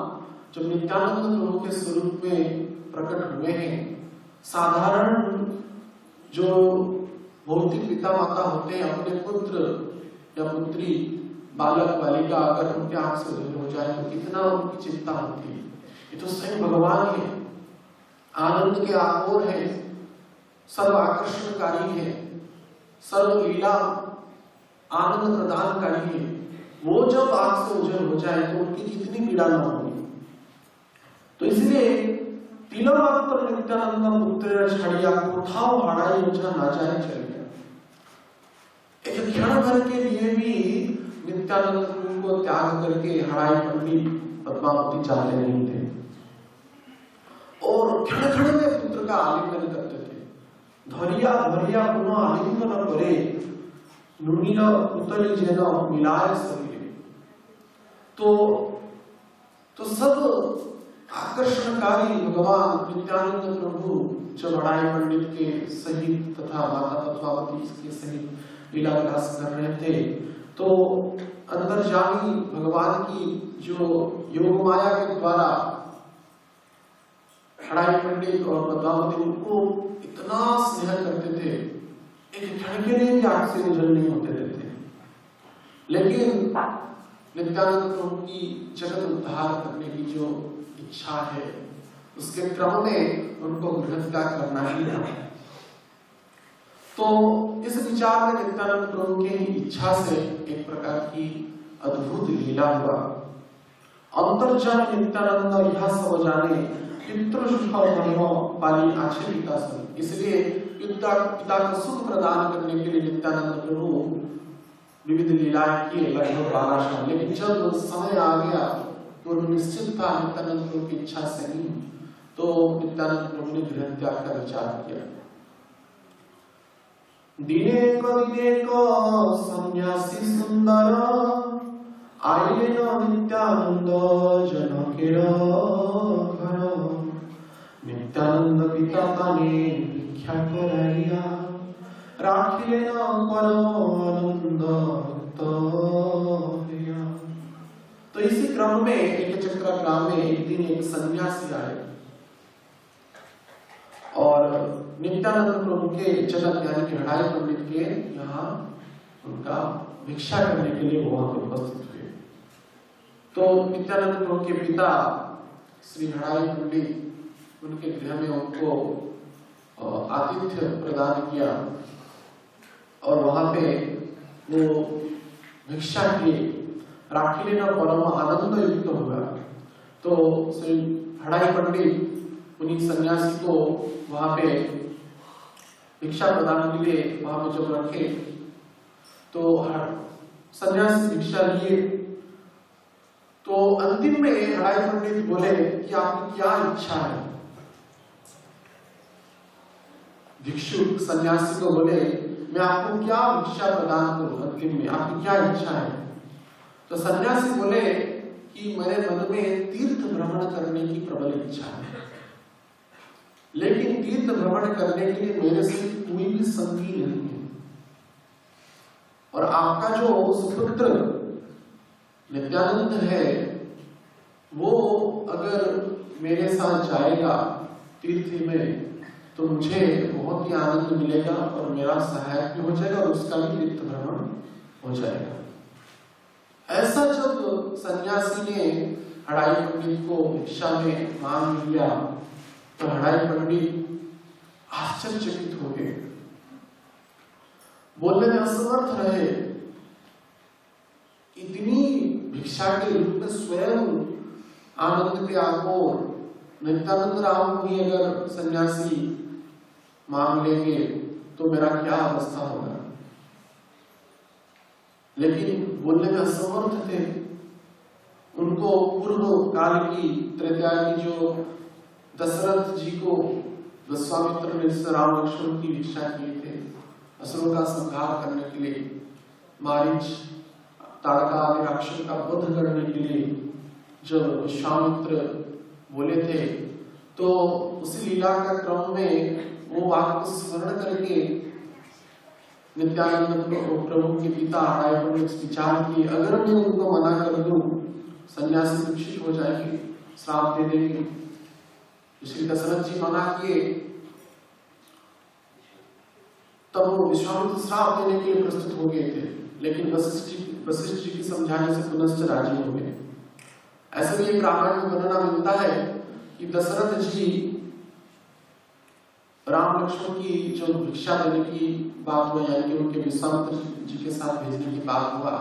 जब नित्यानंद प्रभु के स्वरूप में प्रकट हुए हैं, साधारण जो भौतिक पिता माता होते हैं, अपने पुत्र या पुत्री बालक बालिका अगर उनके आंख से दूर हो जाए तो कितना उनकी चिंता होती है। ये तो स्वयं भगवान है, आनंद के आकोर है, सर्व आकर्षणकारी है, सर्व लीला आनंद प्रदान करिए, वो जब आग से ओझल हो जाए तो उनकी कितनी पीड़ा न होगी। तो इसलिए तिला मात्र नित्यानंद पुत्र छड़िया कोठाओ हाड़ाई ओझा ना जाए चल गया। एक क्षण भर के लिए भी नित्यानंद प्रभु को त्याग करके हड़ाई पंडित पद्मावती चाहते नहीं थे और क्षण क्षण में पुत्र का आलिंगन करते थे। धरिया धरिया पुनः आलिंगन करे नुनील पुतली जेन मिलाए शरीर। तो सब आकर्षणकारी भगवान नित्यानंद प्रभु जब हड़ाई पंडित के सहित तथा माता पद्मावती के सहित लीला विलास कर रहे थे तो अंतर्यामी भगवान की जो योग माया के द्वारा हड़ाई पंडित और पद्मावती उनको इतना स्नेह करते थे, एक क्षण के लिए भी आग से ओझल नहीं होते देते। लेकिन नित्यानंद प्रभु की जगत उद्धार करने की जो इच्छा है उसके क्रम में उनको गृहत्याग करना ही था। तो इस विचार में नित्यानंद प्रभु की इच्छा से एक प्रकार की अद्भुत लीला हुआ। अंतर्जामी नित्यानंद यह सब जाने पितृसुख पाली आचे पिता सन। इसलिए पिता को सुख प्रदान करने के लिए नित्यानंद प्रभु विविध लीलाएं किए लगभग 12 साल। लेकिन जब समय आ गया पूर्व निश्चित था नित्यानंद प्रभु की इच्छा से नहीं, तो नित्यानंद प्रभु ने गृह त्याग का विचार किया। दिने को सन्यासी सुंदर आइले न नित्यानंद जनकेर घर। नित्यानंद पिता ताने भिक्षा कराइया राखिले न परमानंद भक्तया। तो इसी क्रम में एक चक्र ग्राम में एक दिन एक सन्यासी आए और नित्यानंद प्रभु के जनक यानी कि हड़ाई पंडित के यहाँ उनका भिक्षा करने के लिए वहां पर उपस्थित हुए। तो नित्यानंद प्रभु के पिता श्री हड़ाई पंडित उनके गृह में उनको आतिथ्य प्रदान किया और वहां पे वो भिक्षा किए। राखी लेना परम आनंद युक्त हुआ। तो श्री हड़ाई पंडित उन्हीं सन्यासी को वहां पे भिक्षा प्रदान के लिए वहां पे जब रखे तो सन्यासी भिक्षा लिए। तो अंतिम में हड़ाई पंडित बोले कि आपकी क्या इच्छा है। भिक्षुक सन्यासी को बोले मैं आपको क्या भिक्षा प्रदान करूं, अंतिम में आपकी क्या इच्छा है। तो सन्यासी बोले कि मेरे मन में तीर्थ भ्रमण करने की प्रबल इच्छा है, लेकिन तीर्थ भ्रमण करने के लिए मेरे से कोई भी संगी नहीं है और आपका जो सुपुत्र नित्यानंद है वो अगर मेरे साथ जाएगा तीर्थ में तो मुझे बहुत ही आनंद मिलेगा और मेरा सहायक भी हो जाएगा और उसका भी तीर्थ भ्रमण हो जाएगा। ऐसा जब सन्यासी ने हड़ाई पंडित को भिक्षा में मांग लिया तो हड़ाई पंडित आश्चर्यचकित हो गए, बोलने में असमर्थ रहे। इतनी भिक्षा के रूप में स्वयं आनंद के आकोर नित्यानंद राम को ही अगर सन्यासी मांग लेंगे तो मेरा क्या अवस्था होगा। लेकिन बोलने में असमर्थ थे। उनको पूर्व काल की त्रेता की जो दशरथ जी को विश्वामित्र ने राम लक्ष्मण की भिक्षा किए थे असुरों का संहार करने के लिए, मारीच ताड़का आदि राक्षस का वध करने के लिए जब विश्वामित्र बोले थे तो उसी लीला का क्रम में वो वाक्य स्मरण करके नित्यानंद प्रभु के पिता हड़ाई पंडित विचार किए अगर मैं उनको मना कर दूं सन्यासी दीक्षित हो जाएंगे, श्राप दे देंगे। श्री दशरथ जी मना किए तब वो विश्वामित्र श्राप देने के लिए प्रस्तुत हो गए थे, लेकिन वशिष्ठ जी की समझाने से पुनश्च राजी हो गए। ऐसे भी एक रामायण में वर्णना मिलता है कि दशरथ जी राम लक्ष्मण की जो भिक्षा देने की बात हुई, यानी कि उनके विश्वामित्र जी के साथ भेजने की बात हुआ,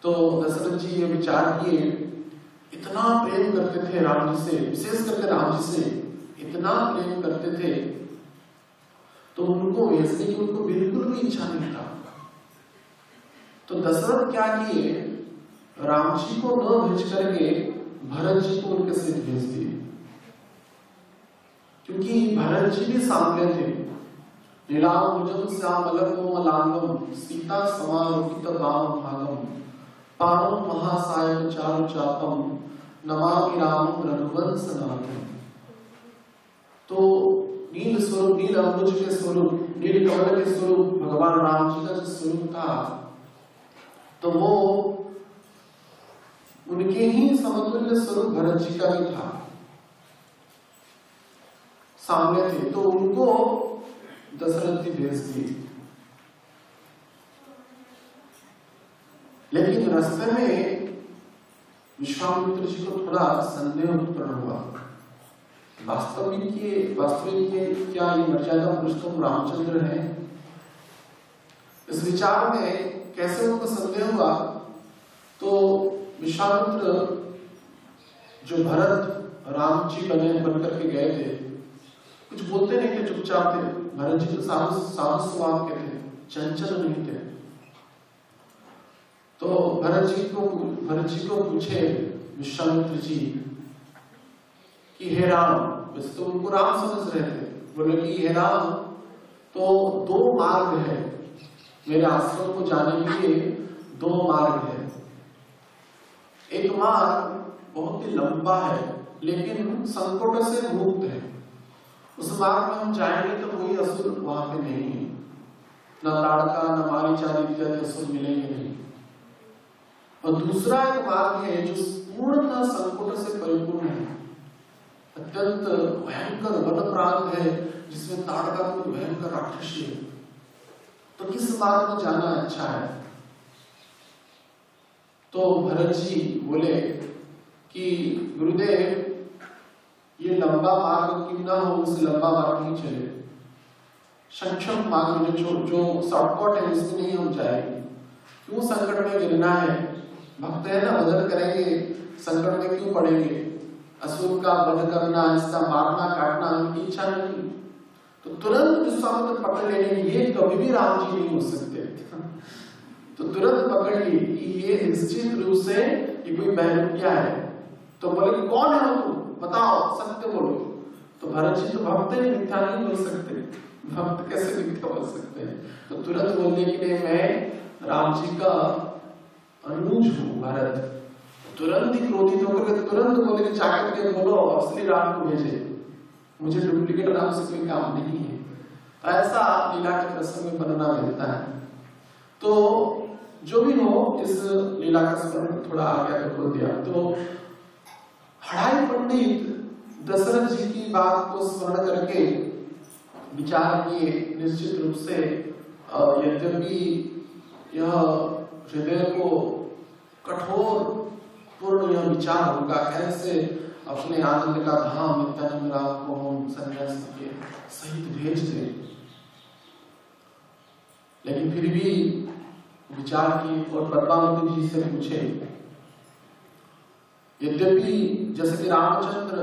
तो दशरथ जी ये विचार किए, इतना प्रेम करते थे राम जी से, विशेष करके राम जी से इतना प्रेम करते थे, तो उनको भेजने की उनको बिल्कुल भी इच्छा नहीं था। तो दशरथ क्या किए, राम जी को न भेज करके भरत जी को उनके साथ भेज दिए, क्योंकि भरत जी भी सामने थे। लीलाभुजं श्यामलं कोमलांगं सीता समारोपित वाम भागम पाणौ महासायक चारु चापम नमामि रामं रघुवंश नाथम। तो नील स्वरूप, नील अंबुज के स्वरूप, नील कमल के स्वरूप भगवान राम जी का जो स्वरूप था, तो वो उनके ही समतुल्य स्वरूप भरत जी का भी था, सामने थे। तो उनको दशरथ जी भेज दिए। लेकिन रास्ते में विश्वामित्र जी को थोड़ा संदेह उत्पन्न हुआ, वास्तविक क्या ये मर्यादा पुरुषोत्तम रामचंद्र है? इस विचार में कैसे उनको संदेह हुआ, तो विश्वामित्र जो भरत राम जी बन करके गए थे, कुछ बोलते नहीं थे, चुपचाप थे। भरत जी तो साधु स्वभाव के थे, चंचल नहीं थे। तो भरत जी को पूछे विश्वामित्र जी कि हे राम, वैसे तो उनको राम समझ रहे थे, बोले कि हे राम, तो दो मार्ग है मेरे आश्रम को जाने के लिए, दो मार्ग है। एक मार्ग बहुत ही लंबा है लेकिन संकटों से मुक्त है, उस मार्ग में हम जाएंगे तो कोई असुर वहां पे नहीं है, न ताड़का न मारीच आदि इत्यादि असुर मिलेंगे नहीं। और दूसरा एक मार्ग है जो पूर्णतः संकटों से परिपूर्ण है, अत्यंत भयंकर वन प्रांत है जिसमें ताड़का कोई भयंकर राक्षसी है। तो किस मार्ग में जाना अच्छा है? तो भरत जी बोले कि गुरुदेव, ये लंबा मार्ग क्यों ना हो, उस लंबा मार्ग नहीं चले, संक्षिप्त मार्ग में जो शॉर्टकट है उसमें नहीं हम जाएंगे। क्यों संकट में गिरना है? भक्त है ना, भजन करेंगे, संकट में क्यों पड़ेंगे? असुर का वध करना, इसका मारना काटना उनकी इच्छा नहीं। तो तुरंत विश्वामित्र पकड़ लेने, ये कभी भी राम जी नहीं हो सकते। तो तुरंत पकड़ ली कि ये निश्चित रूप से ये कोई बहरुपिया है। तो बोले कि कौन है वो, बताओ, सत्य बोलो। तो भरत जी तो भक्त है, मिथ्या नहीं बोल सकते, भक्त कैसे मिथ्या बोल सकते हैं? तो तुरंत बोलने के लिए मैं राम जी का अनुज हूँ भरत। तुरंत ही क्रोधित होकर तुरंत बोले कि जाकर के बोलो असली राम को भेजे, मुझे डुप्लीकेट राम से कोई काम नहीं है। तो ऐसा लीला के प्रसंग में वर्णना मिलता है। तो जो भी हो, इस लीला का स्मरण थोड़ा आगे कर दिया। तो हड़ाई पंडित दशरथ जी की बात को स्मरण करके विचार किए, निश्चित रूप से यद्यपि यह हृदय को कठोर पूर्ण यह विचार होगा, कैसे अपने आनंद का धाम नित्यानंद राम को हम संन्यास के सहित भेज दे, लेकिन फिर भी विचार की और पद्मावती जी से पूछे। यद्यपि जैसे कि रामचंद्र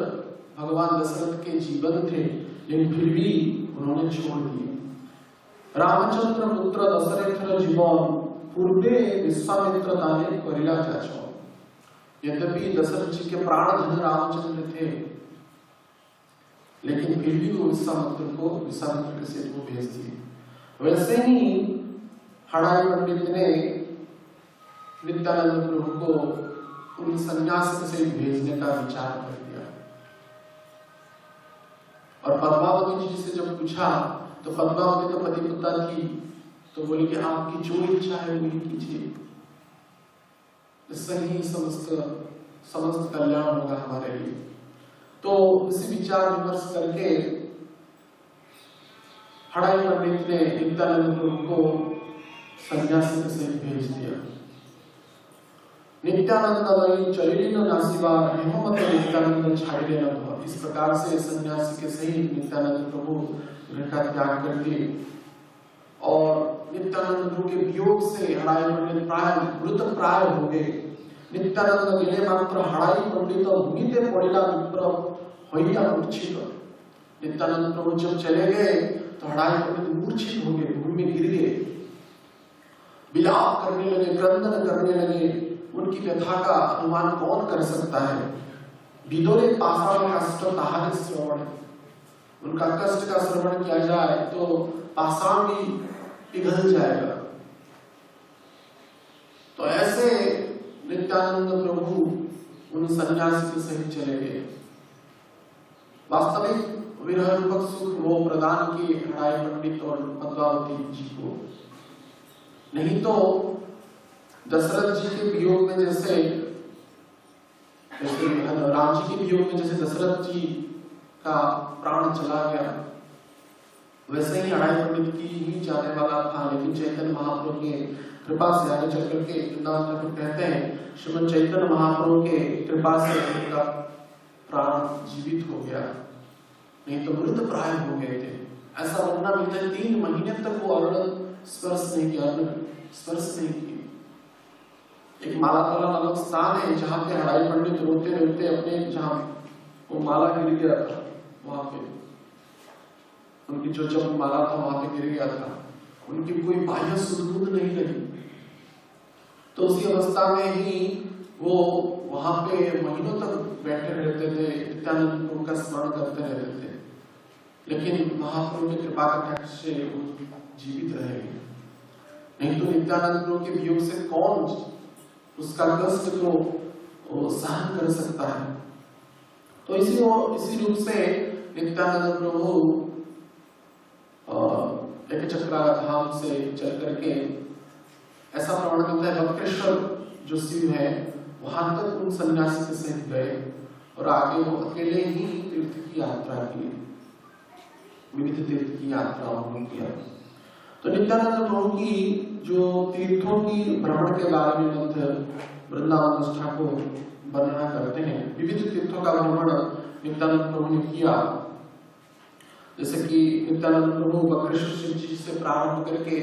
भगवान दशरथ के जीवन थे, लेकिन फिर भी उन्होंने छोड़ दिए। रामचंद्र पुत्र दशरथ जीवन पूर्वे विश्वामित्र दाने करिला जाचो। यद्यपि दशरथ जी के प्राणधन रामचंद्र थे, लेकिन फिर भी वो विश्वामित्र के सेठ को भेज दिए। वैसे ही हड़ाई पंडित ने नित्यानंद प्रभु को उन संन्यास से भेजने का विचार कर दिया। और पद्मावती जी से जब पूछा तो पद्मावती तो पतिव्रता थी, तो बोली कि आपकी जो इच्छा है वही कीजिए, इससे ही समस्त कल्याण होगा हमारे लिए। तो इसी विचार विमर्श करके हड़ाई पंडित ने नित्यानंद प्रभु को सन्यासी के सहित भेज दिया। नित्यानंद चलिन नासिबार हेममत नित्यानंद छाड़े न धो। इस प्रकार से सन्यासी के सहित नित्यानंद प्रभु घर का त्याग करके और नित्यानंद प्रभु के वियोग से हड़ाई पंडित प्राय मृत प्राय हो गए। नित्यानंद गिने मात्र हड़ाई पंडित भूमिते पड़िला विप्र होइया मूर्छित। नित्यानंद प्रभु जब चले गए तो हड़ाई पंडित मूर्छित हो गए, भूमि में गिर गए, विलाप करने लगे, क्रंदन करने लगे। उनकी व्यथा का अनुमान कौन कर सकता है। विदोरे पाषाण कष्ट ताहारे श्रवण, उनका कष्ट का श्रवण किया जाए तो पाषाण भी पिघल जाएगा। तो ऐसे नित्यानंद प्रभु उन सन्यासी के सहित चले गए। वास्तविक विरह रूपक सुख वो प्रदान किए हड़ाई पंडित और पद्मावती जी को। नहीं तो दशरथ जी के वियोग में जैसे राम जी के वियोग में जैसे दशरथ जी का प्राण चला गया, वैसे ही हड़ाई पंडित की ही जाने वाला था। लेकिन चैतन्य महाप्रभु के कृपा से आगे चल करके ठाकुर कहते हैं श्रीमद चैतन्य महाप्रभु के कृपा से उनका प्राण जीवित हो गया, नहीं तो मृत प्राय हो गए थे। ऐसा वर्णन मिलता है 3 महीने तक वो अरुण स्पर्श नहीं किया, स्पर्श नहीं की। एक मालातला नामक स्थान है जहाँ पे हड़ाई पंडित रोते रोते अपने जहाँ वो माला गिर गया था वहां पे, उनकी जो जब माला था वहां पे गिर गया था, उनकी कोई बाह्य सुध नहीं लगी। तो उसी अवस्था में ही वो वहां पे महीनों तक बैठे रहते थे, नित्यानंद प्रभु का स्मरण करते रहते थे। लेकिन महाप्रभु की कृपा कटाक्ष से जीवित रहेंगे। नहीं तो नित्यानंद प्रभु के वियोग से कौन उसका कष्ट को सहन कर सकता है। तो इसी रूप से नित्यानंद प्रभु एक चक्रा धाम से चल करके ऐसा प्रमाण मिलता है बक्रेश्वर जो शिव है वहां तक उन सन्यासी के सहित गए और आगे वो अकेले ही तीर्थ की यात्रा की, विविध तीर्थ की यात्रा उन्होंने किया। तो नित्यानंद प्रभु की जो तीर्थों की भ्रमण के बारे में मध्य वृंदावन ठाकुर वर्णना करते हैं। विविध तीर्थों का भ्रमण नित्यानंद प्रभु ने किया। जैसे कि नित्यानंद प्रभु बक्रेश्वर शिव जी से प्रारंभ करके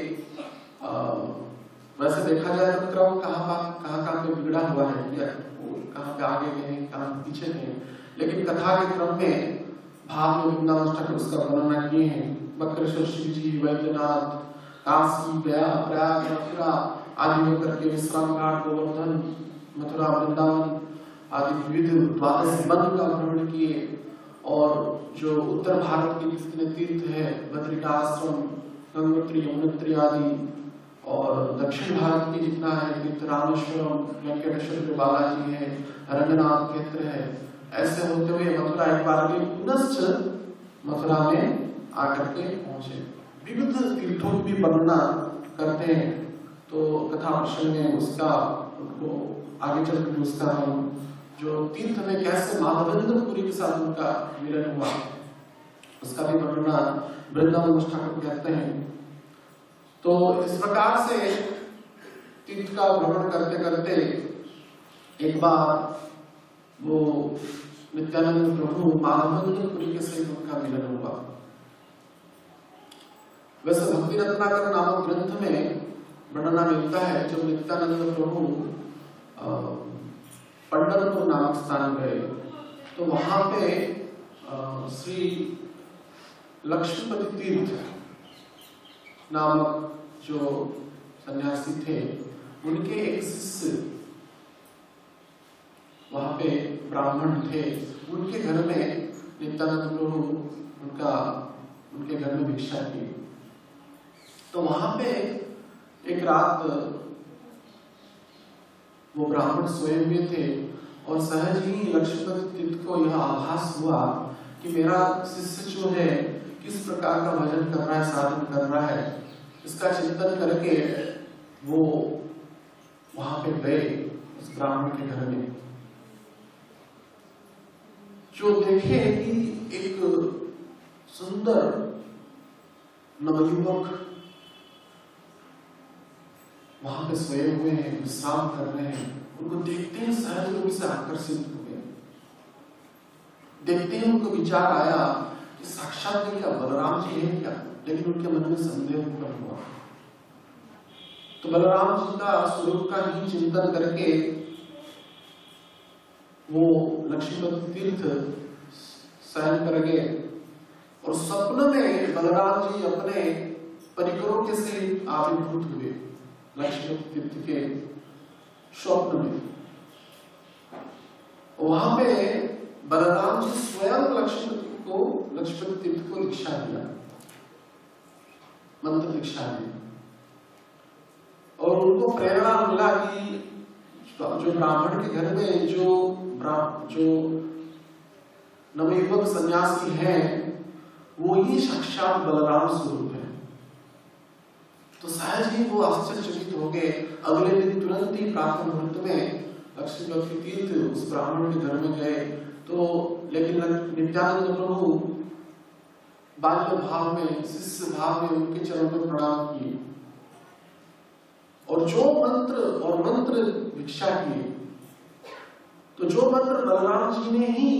वैसे देखा जाए तो क्रम कहाँ पे बिगड़ा हुआ है, या कहाँ पे आगे गए कहाँ पीछे गए, लेकिन कथा के क्रम में भाव में वृंदावन ठाकुर उसका वर्णना किए हैं। बक्रेश्वर शिव जी, वैद्यनाथ, काशी, गया, प्रयाग, मथुरा आदि होकर के विश्राम घाट, गोवर्धन, मथुरा, वृंदावन आदि विविध 12 वन का भ्रमण किए। और जो उत्तर भारत के जितने तीर्थ है, बद्रिकाश्रम, गंगोत्री, यमुनोत्री आदि, और दक्षिण भारत की जितना है तीर्थ, रामेश्वरम, वेंकटेश्वर बालाजी है, रंगनाथ क्षेत्र है, ऐसे होते हुए मथुरा एक बार भी पुनश्च मथुरा में आकर के पहुंचे। विविध तीर्थों की वर्णना करते हैं। तो कथा प्रसंग में उसका उनको आगे चलकर उसका हम जो तीर्थ में कैसे माधवेंद्र पुरी के साथ उनका मिलन हुआ उसका भी वर्णना वृंदावन ठाकुर कहते हैं। तो इस प्रकार से तीर्थ का भ्रमण करते करते एक बार वो नित्यानंद प्रभु माधवेंद्र पुरी के सहित उनका मिलन हुआ। वैसे भक्ति रत्नाकर नामक ग्रंथ में वर्णना मिलता है जब नित्यानंद प्रभु पंढरपुर नामक स्थान गए तो वहां पे श्री लक्ष्मीपति तीर्थ नामक जो सन्यासी थे उनके एक शिष्य वहां पे ब्राह्मण थे, उनके घर में नित्यानंद प्रभु उनके घर में भिक्षा की। तो वहां पे एक रात वो ब्राह्मण सोए हुए थे और सहज ही लक्ष्मीपति तीर्थ को यह आभास हुआ कि मेरा शिष्य जो है किस प्रकार का भजन कर रहा है, साधन कर रहा है, इसका चिंतन करके वो वहां पे गए उस ब्राह्मण के घर में। जो देखे कि एक सुंदर नवयुवक वहां पे सोए हुए हैं, विश्राम कर रहे हैं। उनको देखते ही सहज लोग से आकर्षित हो गए। देखते ही उनको विचार आया कि साक्षात में क्या बलराम जी हैं क्या, लेकिन उनके मन में संदेह उत्पन्न हुआ। तो बलराम जी का स्वरूप का ही चिंतन करके वो लक्ष्मीपति तीर्थ शयन कर गए और स्वप्न में बलराम जी अपने परिकरों के सहित आविर्भूत हुए लक्ष्मीपति तीर्थ के स्वप्न में। वहां पे बलराम जी स्वयं लक्ष्मीपति तीर्थ को दीक्षा दिया, मंत्र दीक्षा दी और उनको प्रेरणा मिला कि जो ब्राह्मण के घर में जो नवयुवक सन्यासी है वो ही साक्षात बलराम स्वरूप है। तो सहज ही वो आश्चर्यचकित हो गए। अगले दिन तुरंत ही प्रातः मुहूर्त में लक्ष्मीपति तीर्थ उस ब्राह्मण के घर में गए। तो लेकिन नित्यानंद प्रभु बाल्य भाव में, शिष्य भाव में उनके चरणों में प्रणाम किए और जो मंत्र भिक्षा किए। तो जो मंत्र बलराम जी ने ही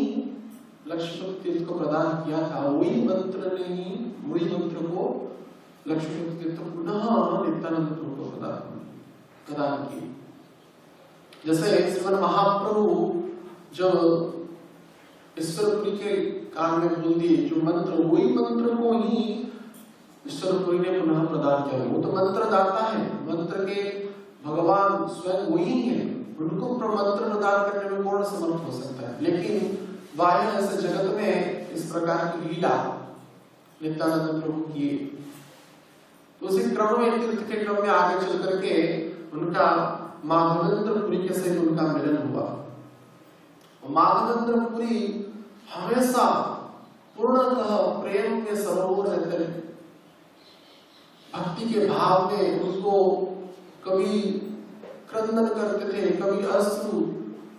लक्ष्मीपति तीर्थ को प्रदान किया था, वही मंत्र ने ही वही मंत्र को लक्ष्मीपति तीर्थ पुनः नित्यानंद प्रभु को प्रदान किए। जैसे श्रीमन महाप्रभु जब ईश्वरपुरी के कान में बोल दिए जो मंत्र, वही मंत्र को ही ईश्वरपुरी ने पुनः प्रदान किया। वो तो मंत्र दाता है, मंत्र के भगवान स्वयं वही है, उनको मंत्र प्रदान करने में कौन समर्थ हो सकता है। लेकिन बाह्य ऐसे जगत में इस प्रकार की लीला नित्यानंद प्रभु किए। तो उसी क्रम में, तीर्थ के क्रम में आगे चल करके उनका माधवेंद्रपुरी के साथ उनका मिलन हुआ। माधवेंद्रपुरी हमेशा पूर्णतः प्रेम में सरोवर रहते हैं, भक्ति के भाव में उनको कभी क्रंदन करते थे, कभी अश्रु,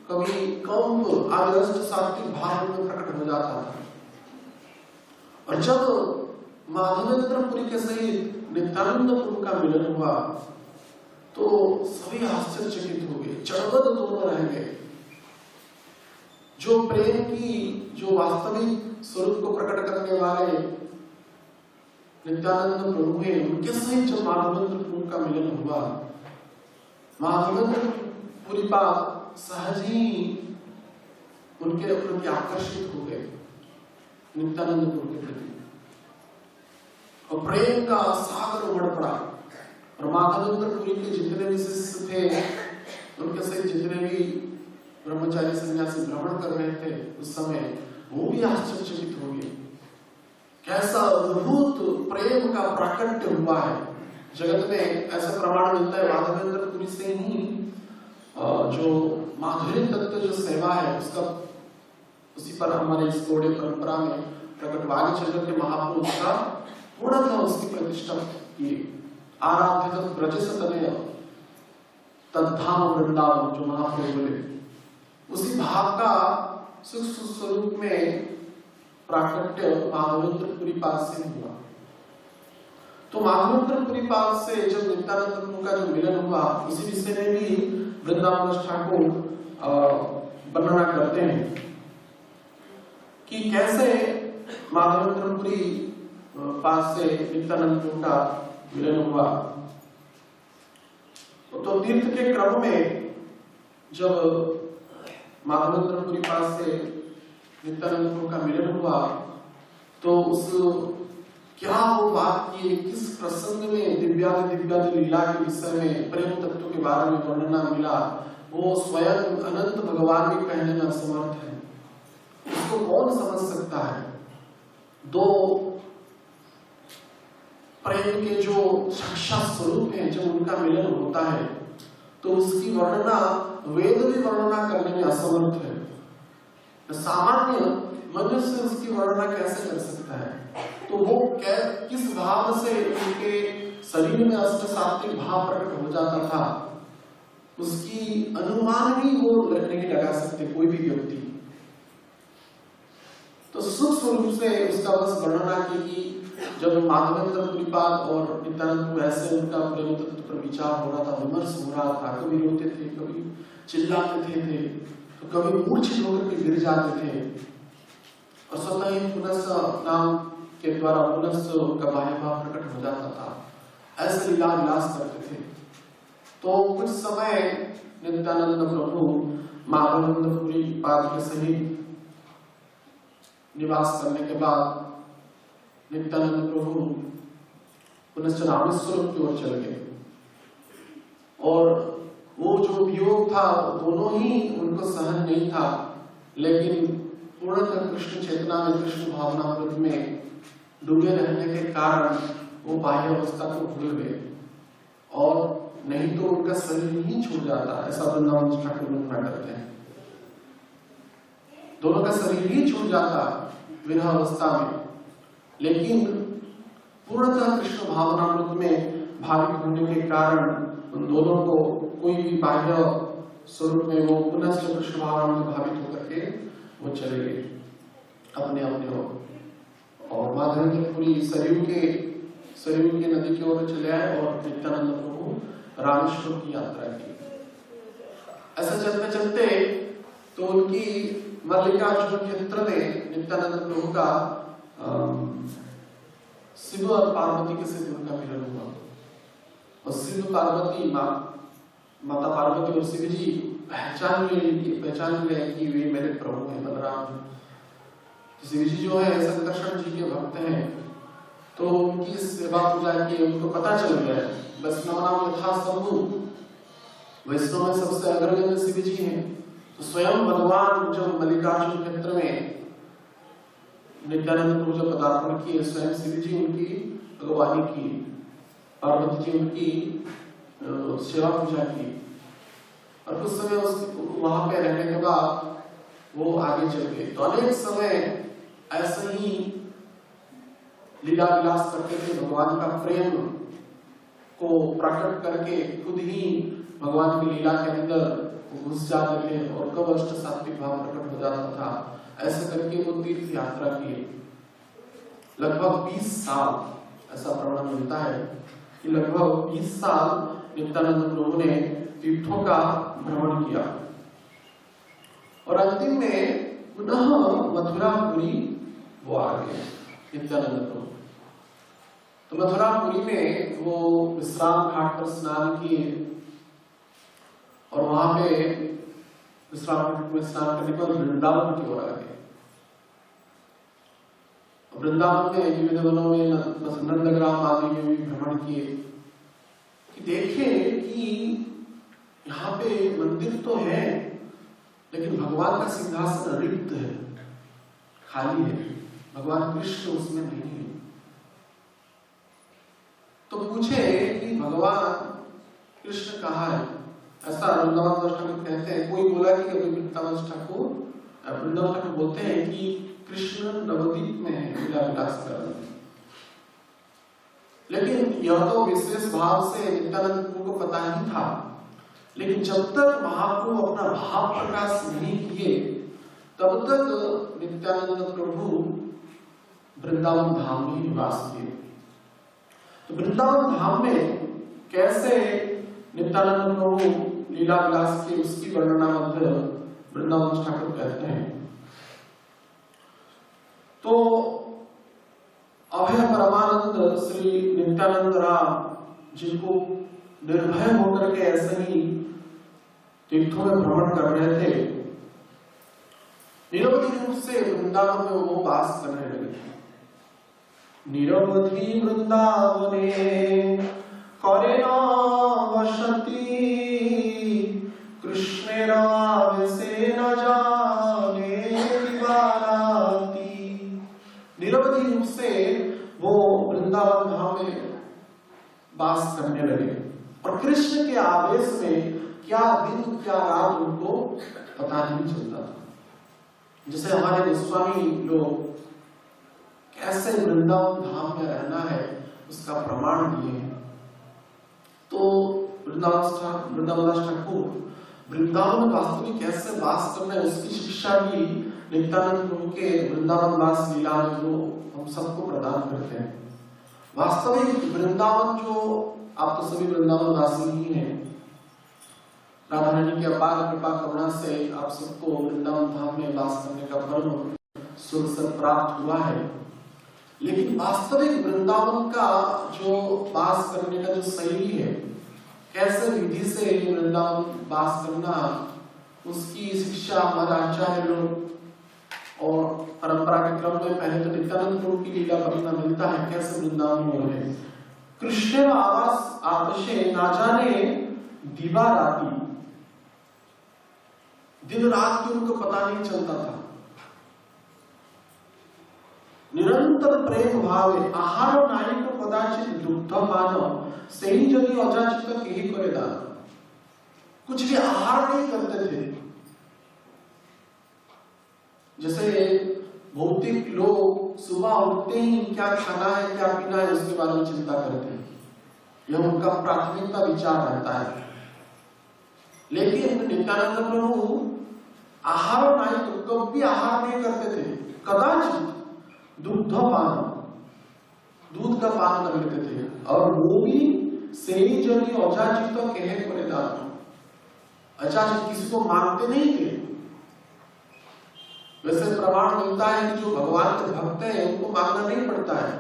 कभी कंप आदि अष्ट सात्विक भाव में प्रकट हो जाता था। और जब माधवेंद्रपुरी के सहित नित्यानंद प्रभु का मिलन हुआ तो सभी आश्चर्यचकित हो गए, चढ़बद दोनों रह गए। जो प्रेम की जो वास्तविक स्वरूप को प्रकट करने वाले नित्यानंद प्रभु है, उनके सहित जब माधवेंद्र प्रभु का मिलन हुआ, माधवेंद्रपुरी पाद सहज ही उनके प्रति आकर्षित हो गए, नित्यानंद प्रभु के प्रति, और प्रेम का सागर उमड़ पड़ा। और माधवेंद्रपुरी के जितने भी शिष्य थे, उनके सहित जितने भी ब्रह्मचारी सन्यासी भ्रमण कर रहे थे उस समय, वो भी आश्चर्यचकित हो गए। कैसा अद्भुत प्रेम का प्राकट्य हुआ है। जगत में ऐसा प्रमाण मिलता है माधवेंद्रपुरी से ही जो माधुरी तत्व जो सेवा है उसका, उसी पर हमारे इस गौड़े परंपरा में प्रकट वाणी चंद्र के महापुरुष का पूर्णतः उसकी प्रतिष्ठा की। आराध्य ब्रज सतनय तद्धाम वृंदावन जो महाप्रभु बोले, उसी भाव का सूक्ष्म स्वरूप में प्राकट्य माधवेंद्रपुरी पाद से हुआ। तो माधवेंद्रपुरी पाद से जब नित्यानंद प्रभु का जो मिलन हुआ, इसी विषय में भी वृंदावन ठाकुर वर्णना करते हैं कि कैसे माधवेंद्रपुरी पाद से नित्यानंद प्रभु का मिलन हुआ। तो तीर्थ के क्रम में जब माधवेंद्रपुरी पाद से नित्यानंद प्रभु का मिलन हुआ तो उस क्या वो बात की, किस प्रसंग में दिव्यादि लीला के विषय में प्रेम तत्व के बारे में वर्णना मिला, वो स्वयं अनंत भगवान भी कहने में असमर्थ है। उसको कौन समझ सकता है। दो प्रेम के जो साक्षात स्वरूप है, जब उनका मिलन होता है तो उसकी वर्णना वेद भी वर्णना करने में असमर्थ है। सामान्य मनुष्य उसकी वर्णना कैसे कर सकता है। तो वो किस भाव से उनके शरीर में अष्ट सात्विक भाव प्रकट हो जाता था, उसकी अनुमान भी वो नहीं लगा सकते कोई भी व्यक्ति। तो सूक्ष्म रूप से उसका बस वर्णना की कि जब माधवेंद्र पुरीपाद और नित्यानंद को ऐसे उनका प्रेम तत्व पर विचार हो रहा था, विमर्श हो रहा था, कभी रोते थे, कभी चिल्लाते थे, तो कभी मूर्छित होकर के गिर जाते थे और स्वतः ही पुनः नाम के द्वारा पुनः उनका बाह्य भाव प्रकट हो जाता था। ऐसे लीला विलास करते थे। तो कुछ समय नित्यानंद प्रभु माधवेंद्र पुरीपाद के सहित निवास करने के बाद नित्यानंद प्रभु पुनश्च रामेश्वरम की ओर चल गए और वो जो वियोग था दोनों ही उनको सहन नहीं था, लेकिन पूर्णतः कृष्ण चेतना में, कृष्ण भावनामृत में डूबे रहने के कारण वो बाह्य अवस्था को भूल गए और नहीं तो उनका शरीर ही छूट जाता। ऐसा वृंदावन ठाकुर वर्णना करते हैं, दोनों का शरीर ही छूट जाता विरह अवस्था में, लेकिन पूर्णतः कृष्ण भावनामृत में भावित होने के कारण उन दोनों को कोई भी बाह्य स्वरूप में वो पुनः कृष्ण भावनामृत भावित होकर के वो चले गए अपने अपने ओर। और माधवेंद्रपुरी सरयू की नदी की ओर चले आए और नित्यानंद प्रभु रामेश्वर की यात्रा की। ऐसा चलते चलते तो उनकी मल्लिकार्जुन क्षेत्र में नित्यानंद प्रभु का शिव और पार्वती के साथ उनका मिलन हुआ और शिव पार्वती माता पार्वती और शिव जी पहचान ले कि वे मेरे प्रभु हैं बलराम जी। शिव जी जो है संकर्षण जी के भक्त हैं, तो उनकी सेवा पूजा की उनको पता चल गया है। वैष्णव नाम यथा शंभु, वैष्णव में सबसे अग्रगण्य शिव जी हैं। तो स्वयं भगवान जब मल्लिकार्जुन क्षेत्र में नित्यानंद प्रभु जब पदार्पण किए, स्वयं शिव जी उनकी अगवानी की, पार्वती जी उनकी सेवा पूजा की और कुछ समय वहां पे रहने के बाद वो आगे चल गए। तो अनेक समय ऐसे ही लीला विलास करते थे, भगवान का प्रेम को प्रकट करके खुद ही भगवान की लीला के अंदर घुस जाते थे और कब अष्ट सात्विक भाव प्रकट हो जाता था। ऐसे करके वो तीर्थ यात्रा किए लगभग 20 साल। ऐसा प्रमाण मिलता है कि लगभग 20 साल नित्यानंद प्रभु ने तीर्थों का भ्रमण किया और अंतिम में पुनः मथुरापुरी वो आ गए नित्यानंद प्रभु। तो मथुरापुरी में वो विश्राम घाट पर स्नान किए और वहां पे विश्राम घाट में स्नान करने के बाद वृंदावन की ओर आ गए। वृंदावन में विविध वनों में नंदग्राम आदि में भी भ्रमण किए कि देखें कि यहाँ पे मंदिर तो है लेकिन भगवान का सिंहासन रिक्त है, खाली है, भगवान कृष्ण उसमें नहीं है। तो पूछे कि भगवान कृष्ण कहाँ है? ऐसा वृंदावन दास ठाकुर कहते हैं। कोई बोला कि वृंदावन ठाकुर बोलते हैं कि कृष्ण नवद्वीप में है लीला विलास कर रहे हैं, लेकिन यह तो विशेष भाव से नित्यानंद प्रभु को पता ही था। लेकिन जब तक महाप्रभु अपना भाव प्रकाश नहीं किए तब तक नित्यानंद प्रभु वृंदावन धाम में निवास किए। तो वृंदावन धाम में कैसे नित्यानंद प्रभु लीला विलास की उसकी वर्णना मध्य वृंदावन ठाकुर कहते हैं। तो अभय परमानंद श्री नित्यानंद राम जिनको निर्भय होकर के ऐसे ही तीर्थों में भ्रमण कर रहे थे, निरवधि रूप से वृंदावन में वो वास करने लगे। निरवधि वृंदावने करे न वसति, कृष्णेर आवेशे न जाने दिवाराती। निरवधि रूप से वो वृंदावन धाम में वास करने लगे और कृष्ण के आवेश में क्या दिन क्या रात उनको पता नहीं चलता था। जैसे हमारे गोस्वामी लोग कैसे वृंदावन धाम में रहना है उसका प्रमाण दिए हैं। तो वृंदावन ठाकुर वृंदावन वास्तविक कैसे वास करना है उसकी शिक्षा भी नित्यानंद प्रभु के वृंदावन वास लीला में वो हम सबको प्रदान करते हैं। वास्तविक वृंदावन जो, आप तो सभी वृंदावन वासी ही हैं, राधा रानी की अपार कृपा करुणा से आप सबको वृंदावन धाम में वास करने का पर्व सुरसर प्राप्त हुआ है। लेकिन वास्तविक वृंदावन का जो वास करने का जो शैली है, कैसे विधि से वृंदावन वास करना, उसकी शिक्षा हमारे आचार्य लोग और परंपरा के क्रम में पहले तो नित्यानंद प्रभु की लीला पढ़ना मिलता है, कैसे वृंदावन में रहे। कृष्ण आवास आदर्शे ना जाने दिवा राती, दिन रात की उनको पता नहीं चलता था। निरंतर प्रेम भावे आहार नाई को कदाचित दुग्ध पान सही यदि अजाचित कही करे दान, कुछ भी आहार नहीं करते थे। जैसे भौतिक लोग सुबह उठते ही क्या खाना है क्या पीना है उसके बारे में चिंता करते हैं, यह उनका प्राथमिकता विचार रहता है। लेकिन नित्यानंद प्रभु आहार नहीं, तो कभी आहार नहीं करते थे, कदाचित दुग्ध पान, दूध का पान कर लेते थे, और वो भी सही जनी अजाचित कहे करे दान, अजाचित किसी को मांगते नहीं थे। वैसे प्रमाण मिलता है कि जो भगवान के भक्त हैं उनको मांगना नहीं पड़ता है।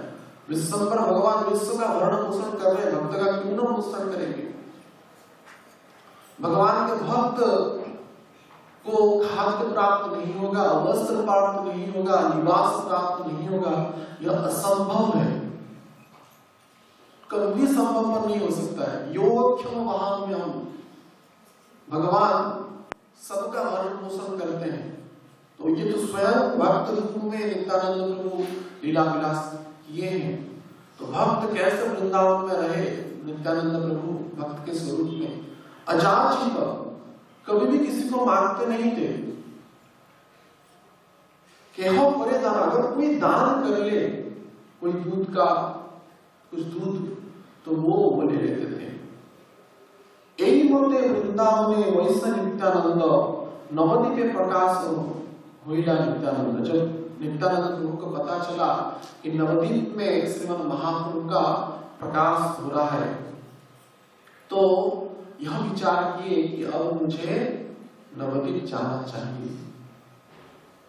विश्वंभर भगवान विश्व का भरण पोषण कर रहे, भक्त का क्यों न पोषण करेंगे। भगवान के भक्त को खाद्य प्राप्त नहीं होगा, वस्त्र प्राप्त नहीं होगा, निवास प्राप्त नहीं होगा, यह असंभव है, कभी संभव पर नहीं हो सकता है। योगक्षम वहां में हम भगवान सबका भरण पोषण करते हैं, तो ये तो स्वयं भक्त रूप में नित्यानंद प्रभु लीला विलास किए हैं। तो भक्त कैसे वृंदावन में रहे, नित्यानंद प्रभु भक्त के स्वरूप में अजाचित, कभी भी किसी को मांगते नहीं थे। केहो करे दान, अगर कोई दान कर ले, कोई दूध का कुछ दूध, तो वो ले लेते थे। यही बोलते वृंदावन में वैसा नित्यानंद नवदीप प्रकाश होइला नित्यानंद। जब नित्यानंद प्रभु को पता चला कि नवदीप में श्रीमद् महाप्रभु का प्रकाश हो रहा है, तो यह विचार किए कि अब मुझे नवदीप जाना चाहिए,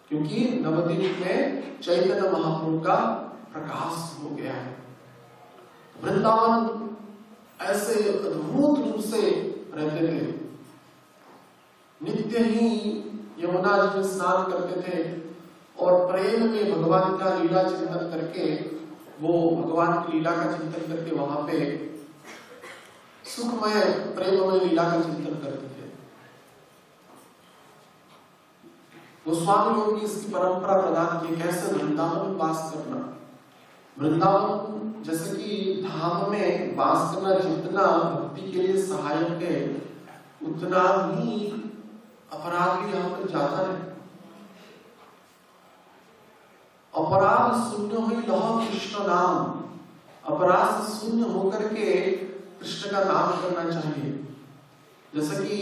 क्योंकि नवदीप में चैतन्य महाप्रभु का प्रकाश हो गया है। वृंदावन ऐसे अद्भुत रूप से रहते थे, नित्य ही यमुना जी में स्नान करते थे और प्रेम में भगवान का लीला चिंतन करके, वो भगवान की लीला का चिंतन करके वहां पे सुखमय प्रेममय लीला का चिंतन करते थे। गोस्वामी लोग ने इसकी परंपरा प्रदान की, कैसे वृंदावन में वास करना। वृंदावन जैसे कि धाम में वास करना जितना भक्ति के लिए सहायक है, उतना ही अपराध भी यहाँ पर ज्यादा है। अपराध शून्य हुई लह कृष्ण नाम, अपराध से शून्य होकर के कृष्ण का नाम करना चाहिए। जैसे कि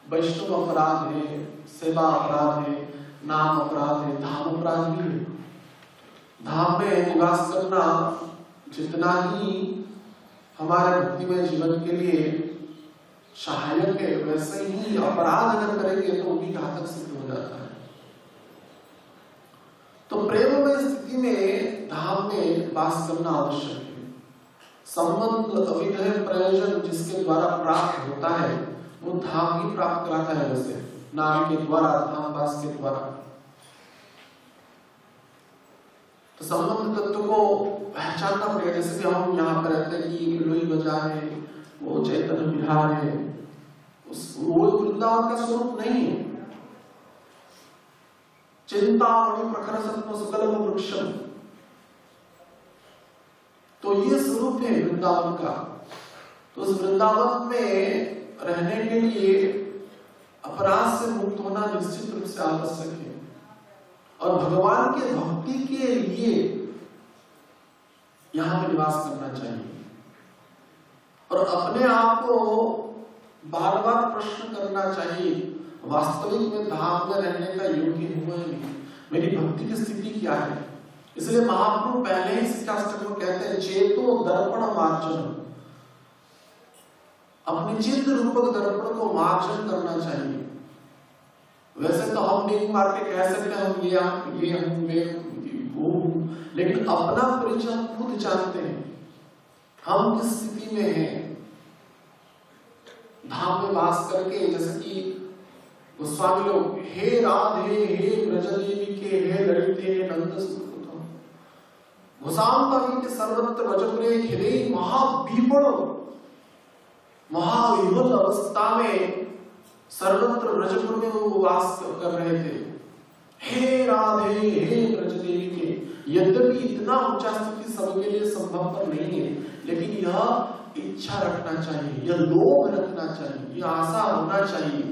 वैष्णव अपराध है, सेवा अपराध है, नाम अपराध है, धाम अपराध भी है। धाम में निवास करना जितना ही हमारे भक्तिमय जीवन के लिए सहायक है, वैसे ही अपराध अगर करेंगे तो भी घातक सिद्ध हो जाता है। तो प्रेममय स्थिति में धाम में वास करना आवश्यक है। संबंध अविधेय प्रयोजन जिसके द्वारा प्राप्त होता है वो धाम ही प्राप्त कराता है, वैसे नाम के द्वारा, धाम वास के द्वारा। तो संबंध तत्व को पहचानना पड़ेगा। जैसे कि हम यहाँ पर रहते हैं कि लोई बाजार है, वो चैतन्य विहार है, वो वृंदावन का स्वरूप नहीं है। चिंतामणि प्रखर सत्व सुकल्प वृक्षम, तो ये स्वरूप है वृंदावन का। तो उस वृंदावन में रहने के लिए अपराध से मुक्त होना निश्चित रूप से आवश्यक है, और भगवान के भक्ति के लिए यहाँ पे निवास करना चाहिए, और अपने आप को बार बार प्रश्न करना चाहिए, वास्तविक में धाम में रहने का योग्य हुआ है नहीं, मेरी भक्ति की स्थिति क्या है। इसलिए महाप्रभु पहले ही शिक्षाष्टक में कहते हैं चेतो दर्पण मार्जन, अपने चित्त रूपक दर्पण को मार्जन करना चाहिए। वैसे तो हम नहीं मार के कह सकते हैं हम ये हम वो, लेकिन अपना परिचय हम खुद जानते हैं, हम किस स्थिति में हैं। धाम में वास करके जैसे कि गोस्वामी लोग हे राधे हे ब्रजदेवी के हे ललिते हे नंद सुतम गोसाम के सर्वत्र व्रजपुरे हृदय महाविपण महाविभुल अवस्था में सर्वत्र व्रजपुर में वो वास कर रहे थे। हे राधे हे ब्रजदेवी के, यद्यपि इतना ऊंचा स्थिति सबके लिए संभव नहीं है, लेकिन यह इच्छा रखना चाहिए, यह लोभ रखना चाहिए, यह आशा होना चाहिए।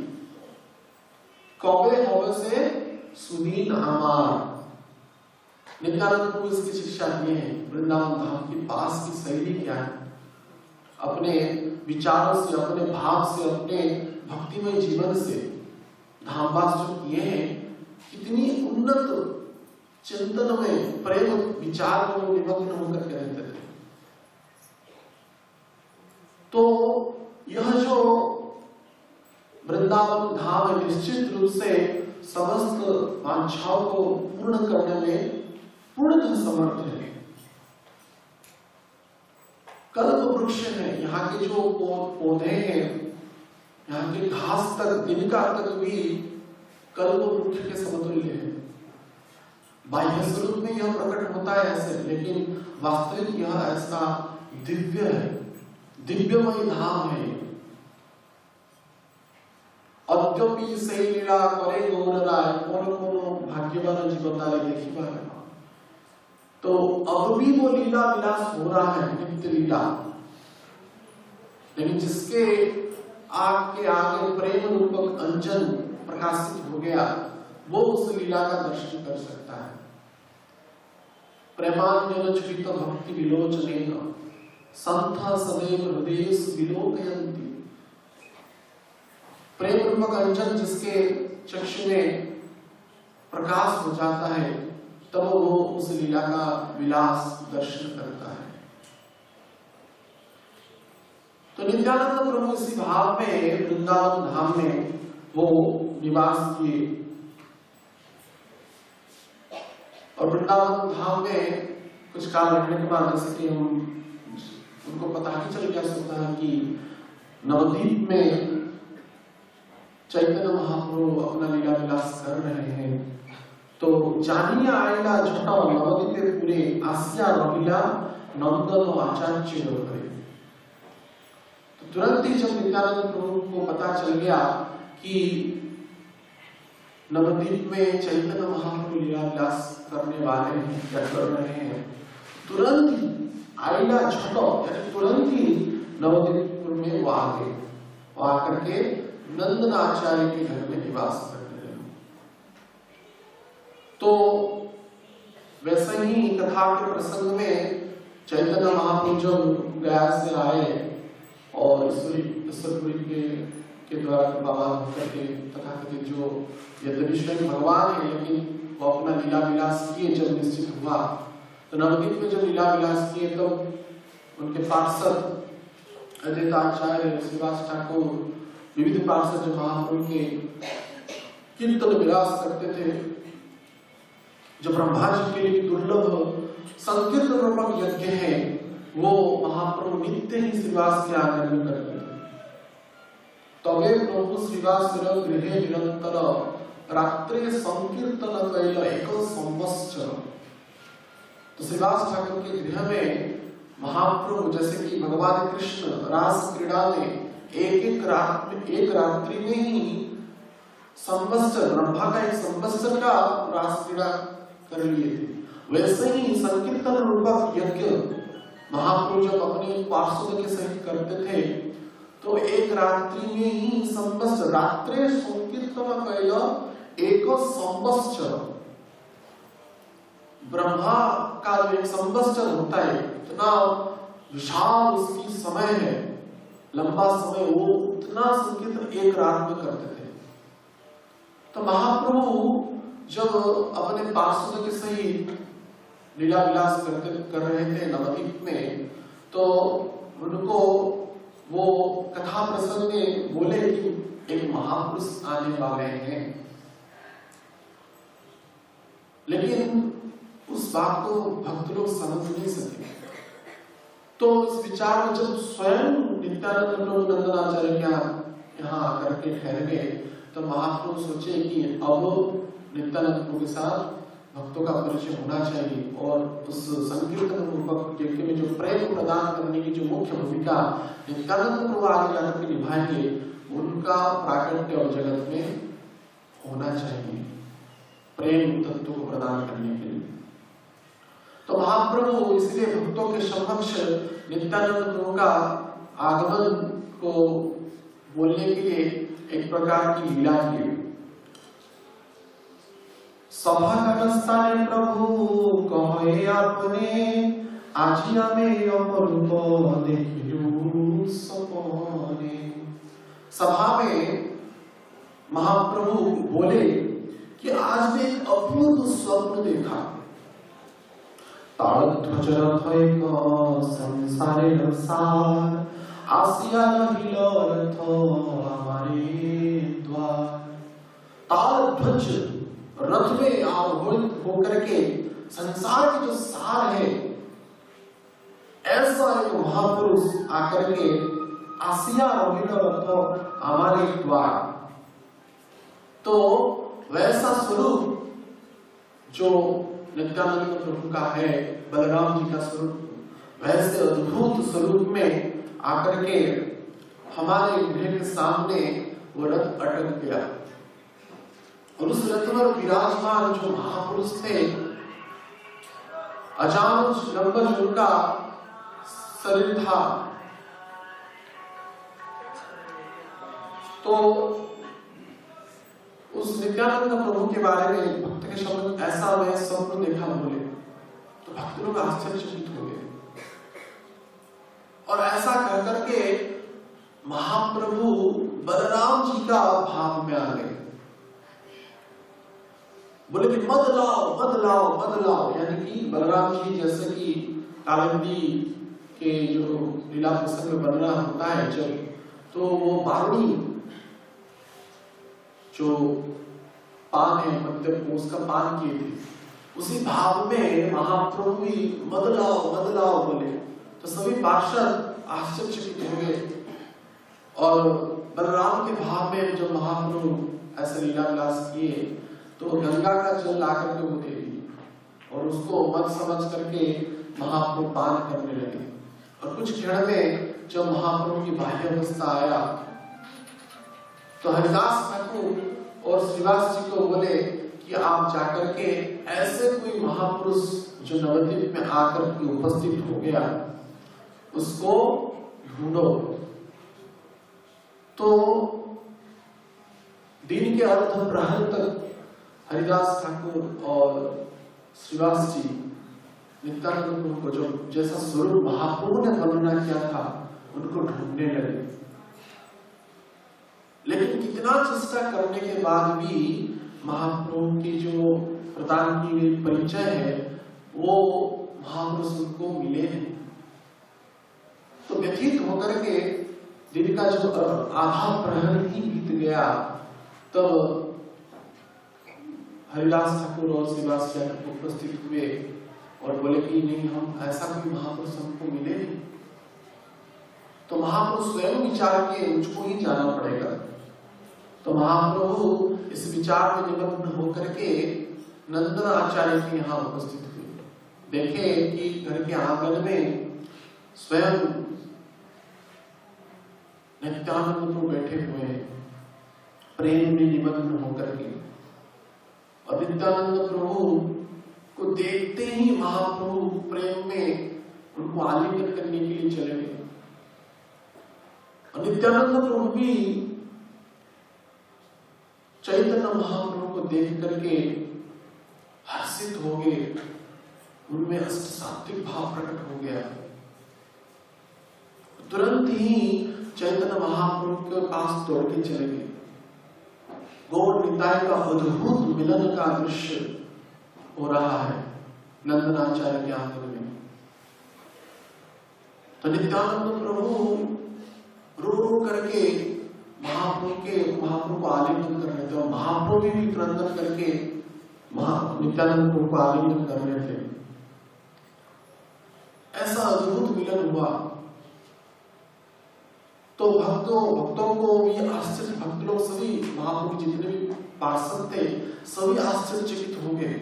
कौवे होवे से सुनील हमार, नित्यानंद को इसकी शिक्षा दिए हैं। वृंदावन धाम के पास की शैली क्या है, अपने विचारों से, अपने भाव से, अपने भक्तिमय जीवन से धामवास जो किए हैं, कितनी उन्नत चिंतन में प्रेम विचार में निमग्न होकर के रहते थे। तो यह जो वृंदावन धाम है निश्चित रूप से समस्त वांछाओं को पूर्ण करने में पूर्णतः समर्थ है। कल्प वृक्ष है, यहाँ के जो पौधे हैं, यहाँ के घास तक, तिनका तक भी कल्प वृक्ष के समतुल्य है। बाह्य स्वरूप में यह प्रकट होता है ऐसे, लेकिन वास्तविक यह ऐसा दिव्य है, दिव्यमय धाम है। अद्यपि से लीला करे गौर राय, कौन भाग्यवान जीवतारे देखी बार। तो अब भी वो लीला विलास हो रहा है, नित्य लीला, लेकिन जिसके आग के आगे प्रेम रूपक अंजन प्रकाशित हो गया, वो उस लीला का दर्शन कर सकता है। प्रेमांजन चरित भक्ति विलोचनेन संथा सदैव हृदय विलोकयन्ति। प्रेम रूपक अंजन जिसके चक्षु में प्रकाश हो जाता है, तब वो उस लीला का विलास दर्शन करता है। तो नित्यानंद प्रभु इसी भाव में वृंदावन धाम में वो निवास किए, और वृंदावन धाम में कुछ काल रहने के बाद जैसे कि हम उनको पता ही चल गया सकता है कि नवद्वीप में चैतन्य महाप्रभु अपना लीला विलास कर रहे हैं। तो जानिया आएगा झटा नवद्वीपे पूरे आसिया रहिला नंदन आचार्य करे। तो तुरंत ही जब नित्यानंद प्रभु को पता चल गया कि नवद्वीप में चैतन्य महाप्रभु लीला विलास करने वाले हैं या कर रहे हैं, तुरंत ही आइला झटो यानी तुरंत ही नवद्वीप में वो आ गए, वो आकर के नंदन आचार्य के घर में निवास करने लगे। तो वैसे ही कथा के प्रसंग में चैतन्य महाप्रभु जब गया से आए और ईश्वरपुरी के द्वारा बाबा करके तथा कथित जो यद्यपि भगवान है, लेकिन वो अपना लीला विलास किए जब निश्चित हुआ, तो नवद्वीप में जब लीला विलास किए तो उनके पार्षद अद्वैताचार्य श्रीवास ठाकुर, विविध पार्षद जो महाप्रभु के कीर्तन विलास करते थे, जो ब्रह्मा जी के लिए दुर्लभ संकीर्तन रूपक यज्ञ है, वो महाप्रभु नित्य ही श्रीवास के आनंद में करते थे। तबे प्रभु श्रीवास गृहे निरंतर रात्रे संकीर्तन कैल एक संवत्सर। तो श्रीवास ठाकुर के गृह में महाप्रभु जैसे कि भगवान कृष्ण रास क्रीड़ा में एक रात्रि में ही संवत्सर, ब्रह्मा का एक संवत्सर का रास क्रीड़ा कर लिए थे, वैसे ही संकीर्तन रूपक यज्ञ महाप्रभु जब अपने पार्षद के सहित करते थे, तो एक रात्रि में ही संवत्सर, रात्रे संकीर्तन कैल एक संवत्सर, ब्रह्मा का जो एक संवत्सर होता है, इतना विशाल उसकी समय है, लंबा समय, वो उतना संकीर्तन एक रात में करते थे। तो महाप्रभु जब अपने पार्षद के सहित लीला विलास कर रहे थे नवद्वीप में, तो उनको वो कथा प्रसंग में बोले कि एक महापुरुष आने वाले हैं, लेकिन उस बात को भक्त लोग समझ नहीं सके। तो इस विचार में जब स्वयं नित्यानंद प्रभु नंदनाचार्य यहाँ आकर के ठहर गए, तो महाप्रभु सोचे कि अब नित्यानंद प्रभु के साथ भक्तों का परिचय होना चाहिए, और उस संकीर्तन रूपक यज्ञ में जो प्रेम प्रदान करने की जो मुख्य भूमिका नित्यानंद प्रभु आगे जाकर के निभाएंगे, उनका प्राकट्य और जगत में होना चाहिए प्रेम तत्व को प्रदान करने के लिए। तो महाप्रभु इसलिए भक्तों के समक्ष नित्यानंद प्रभु का आगमन को बोलने के लिए एक प्रकार की लीला की। सभा स्थाने प्रभु कहे आपने, आजिया में अपरूप देखियो सपने। सभा में महाप्रभु बोले कि आज मैं एक अपूर्व स्वप्न देखा। तालध्वज रथ एक संसारे रसार, आसिया रहिल रथ हमारे द्वार। तालध्वज रथ में आरोहित होकर के संसार की जो सार है, ऐसा एक महापुरुष आकर के आसिया रहिल रथ हमारे द्वार। तो वैसा स्वरूप जो नित्यानंद प्रभु का है, बलराम जी का स्वरूप, वैसे अद्भुत स्वरूप में आकर के हमारे गृह के सामने वो रथ अटक गया, और उस रथ पर विराजमान जो महापुरुष थे, अजानुज लंबज उनका शरीर था। तो उस नित्यानंद प्रभु के बारे में भक्त के शब्द ऐसा मैं स्वप्न देखा बोले, तो भक्त लोग आश्चर्यचकित हो गए, और ऐसा कह करके महाप्रभु बलराम जी का भाव में आ गए। बोले कि मद लाओ मद लाओ मद लाओ, यानी कि बलराम जी जैसे कि कालिंदी के जो लीला प्रसंग में बनना होता है जब, तो वो बावड़ी जो पान है मध्य पोष का पान किए थे, उसी भाव में महाप्रभु भी मद लाओ बोले, तो सभी पार्षद आश्चर्यचकित हो गए। और बलराम के भाव में जब महाप्रभु ऐसे लीला विलास किए, तो गंगा का जल लाकर के वो दे दी, और उसको मत समझ करके महाप्रभु पान करने लगे। और कुछ क्षण में जब महाप्रभु की बाह्य अवस्था आया, तो हरिदास ठाकुर और श्रीवास जी को बोले कि आप जाकर के ऐसे कोई महापुरुष जो नवद्वीप में आकर के उपस्थित हो गया, उसको ढूंढो। तो दिन के अर्ध प्रहर तक हरिदास ठाकुर और श्रीवास जी नित्यानंद प्रभु को जो जैसा स्वरूप महाप्रभु ने वर्णना किया था, उनको ढूंढने लगे। लेकिन कितना चेष्टा करने के बाद भी महाप्रभु की जो प्रदान की गई परिचय है, वो महापुरुष उनको मिले नहीं। तो व्यथित होकर के दिन का जो आधा प्रहर ही बीत गया, तब हरिदास ठाकुर और श्रीवास जी उपस्थित हुए और बोले कि नहीं, हम ऐसा कोई महापुरुष हमको मिले नहीं। तो महापुरुष स्वयं विचार के मुझको ही जाना पड़ेगा। तो महाप्रभु इस विचार में निमग्न होकर के नंदन आचार्य के यहाँ उपस्थित हुए। देखे कि घर के आंगन में स्वयं नित्यानंद प्रभु बैठे हुए हैं, प्रेम में निमग्न होकर के। और नित्यानंद प्रभु को देखते ही महाप्रभु प्रेम में उनको आलिंगन करने के लिए चले गए। और नित्यानंद प्रभु भी चैतन्य महाप्रभु को देख करके हर्षित हो गए, उनमें अष्ट सात्विक भाव प्रकट हो गया। तुरंत ही चैतन्य महाप्रभु के पास दौड़ के चले गए। गौर निताय का अद्भुत मिलन का दृश्य हो रहा है। नंदनाचार्य के आंगन में। तो नित्यानंद प्रभु रो रो करके महाप्रभु को आलिंगन कर रहे थे, और महाप्रभु भी क्रंदन करके नित्यानंद प्रभु को आलिंगन कर रहे थे। ऐसा अद्भुत मिलन हुआ। तो भक्तों को ये आश्चर्य, भक्त लोग सभी, महाप्रभु जितने भी पार्षद थे सभी आश्चर्यचकित हो गए।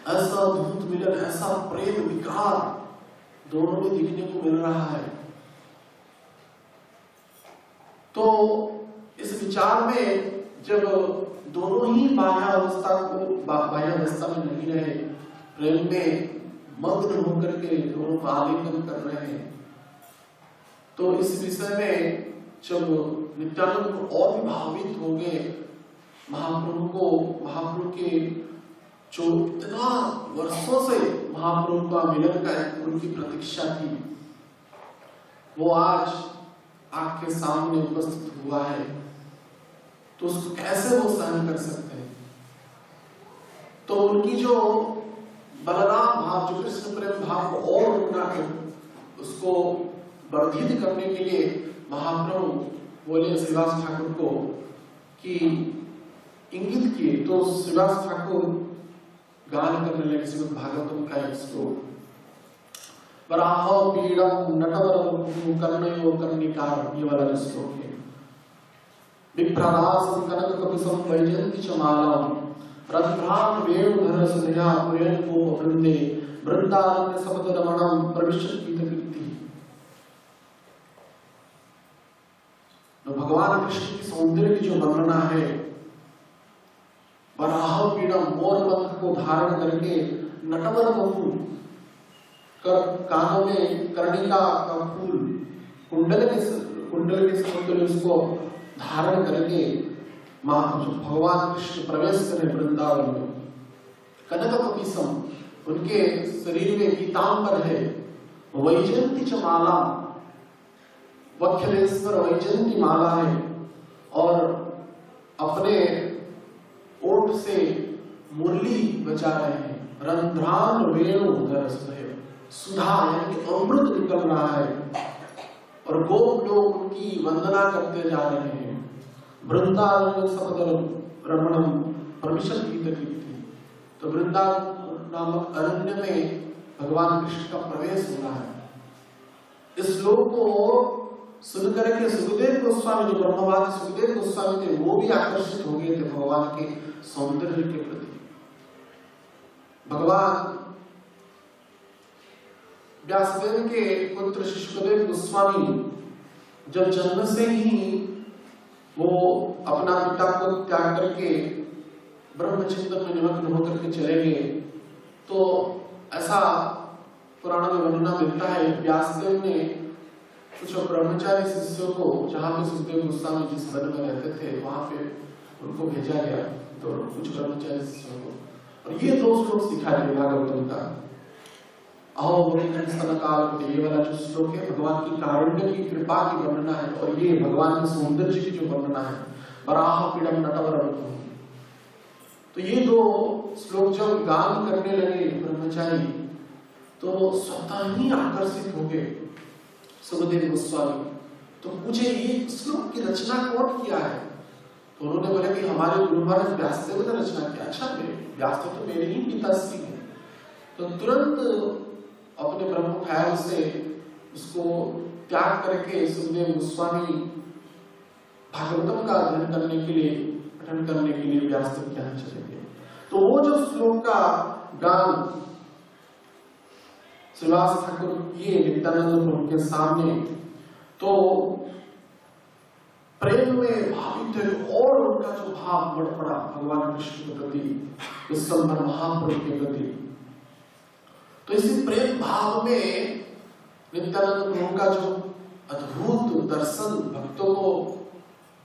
ऐसा अद्भुत मिलन, ऐसा प्रेम विकार दोनों में दिखने को मिल रहा है। तो इस विचार में जब दोनों ही बाह्यावस्था में नहीं रहे, प्रेम में मग्न होकर के दोनों को आलिंगन कर रहे हैं, तो इस विषय में जब नित्यानंद और भी भावित हो गए, महाप्रभु के जो इतना वर्षों से महाप्रभु का मिलन का उनकी प्रतीक्षा थी, वो आज आंख के सामने उपस्थित हुआ है, तो उसको कैसे वो सहन कर सकते हैं। तो उनकी जो बलराम भाव, जो कृष्ण प्रेम भाव को और उसको वर्धित करने के लिए महाप्रभु बोले श्रीवास ठाकुर को कि इंगित किए, तो श्रीवास ठाकुर गान करने लगे श्रीमद् भागवतम का एक श्लोक, वराह पीड़म नटवरम कर्णयो कर्णिकार, ये वाला श्लोक है। विप्रदासं कनककपिशं वैजयन्ती च मालां, रत्नां वेणुधर सुधया पुरयन् गोप वृंदे, वृंदारण्य सपद रमणं प्रविशत् पीतकीर्ति। तो भगवान कृष्ण की सौंदर्य की जो वर्णना है, वराह पीड़म, मोर पंख को धारण करके, नटवर बपू, कानों में कर्णिका का फूल, कुंडल के समतुल्य उसको धारण करके भगवान कृष्ण प्रवेश करें वृंदावन में। कनक कपिशम, उनके शरीर में पीतांबर है। वैजयंती च माला, वक्षदेश्वर वैजयंती माला है, और अपने ओठ से मुरली बजा रहे हैं। रंध्रान वेणु धर सुधा, यानी अमृत निकल रहा है, और गोप लोग उनकी वंदना करते जा रहे हैं। वृंदावन सपद रमणम प्रविशत् पीतकीर्ति, तो वृंदावन नामक अरण्य में भगवान कृष्ण का प्रवेश हो रहा है। इस श्लोक को सुनकर के सुखदेव गोस्वामी, जो ब्रह्मवादी सुखदेव गोस्वामी थे, वो भी आकर्षित हो गए थे भगवान के सौंदर्य के प्रति। भगवान व्यासदेव के पुत्र शुकदेव गोस्वामी जब जन्म से ही वो अपना पिता को त्याग करके ब्रह्मचिंतन में निमग्न होकर के चले गए, तो ऐसा पुराण में वर्णना मिलता है। व्यासदेव ने कुछ ब्रह्मचारी शिष्यों को, जहाँ पे सुखदेव गोस्वामी जिस वन में रहते थे वहां पे उनको भेजा गया, तो कुछ ब्रह्मचारी शिष्यों को, और ये दो श्लोक सिखा दिए भागवतम का। ये वाला जो श्लोक है भगवान की कारुण्य की कृपा की वर्णना है, और ये भगवान के सौंदर्य की जो वर्णना है, वराह पीड़म नटवरम। तो ये दो श्लोक जब गान करने लगे ब्रह्मचारी, तो स्वतः ही आकर्षित हो गए सुखदेव गोस्वामी। तो पूछे ये श्लोक की रचना कौन किया है? तो उन्होंने बोला कि हमारे गुरु महाराज व्यासदेव ने रचना किया। अच्छा, व्यासदेव तो मेरे ही पिताश्री हैं। तो तुरंत अपने ब्रह्म ख्याल से उसको त्याग करके सुखदेव गोस्वामी भागवतम का अध्ययन करने के लिए, पठन करने के लिए व्यासदेव के यहाँ चले गए। तो वो जो श्लोक का गान श्रीवास ठाकुर किए नित्यानंद प्रभु के सामने, तो प्रेम में भावित थे, और उनका जो भाव बढ़ पड़ा भगवान कृष्ण के प्रति, विश्वंभर महाप्रभु के प्रति। तो इसी प्रेम भाव में नित्यानंद प्रभु का जो अद्भुत दर्शन भक्तों को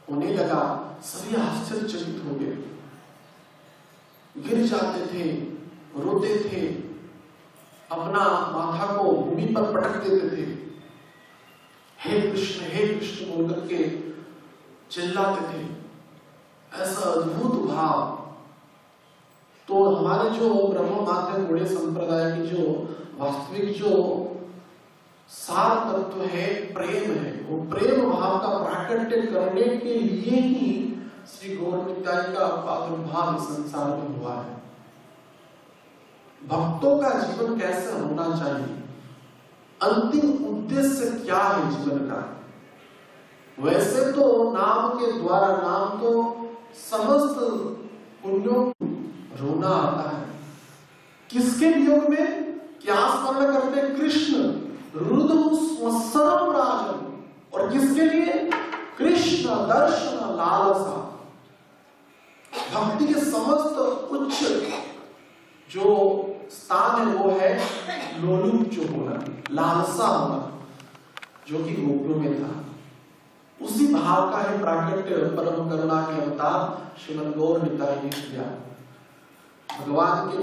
होने लगा, सभी आश्चर्यचकित हो गए, गिर जाते थे, रोते थे, अपना माथा को भूमि पर पटक देते थे, हे कृष्ण बोल करके चिल्लाते थे। ऐसा अद्भुत भाव। तो तो हमारे जो ब्रह्म माध्यम गौड़ीय संप्रदाय की जो वास्तविक जो सार तत्व है प्रेम है, वो प्रेम भाव का प्राकट्य करने के लिए ही श्री गौर निताई का प्रादुर्भाव इस संसार में हुआ है। भक्तों का जीवन कैसे होना चाहिए, अंतिम उद्देश्य क्या है जीवन का? वैसे तो नाम के द्वारा, नाम तो समस्त पुण्यों रोना आता है। किसके वियोग में? क्या स्मरण करते? कृष्ण रुदु स्वसरम राजन। और किसके लिए? कृष्ण दर्शन लालसा। भक्ति के समस्त उच्च जो स्थान है वो है लोलुप जो होना, लालसा होना, जो कि गोपियों में था। उसी भाव का है प्राकट्य परम करुणा के अवतार श्रीमद् गौर निताई ने किया। भगवान के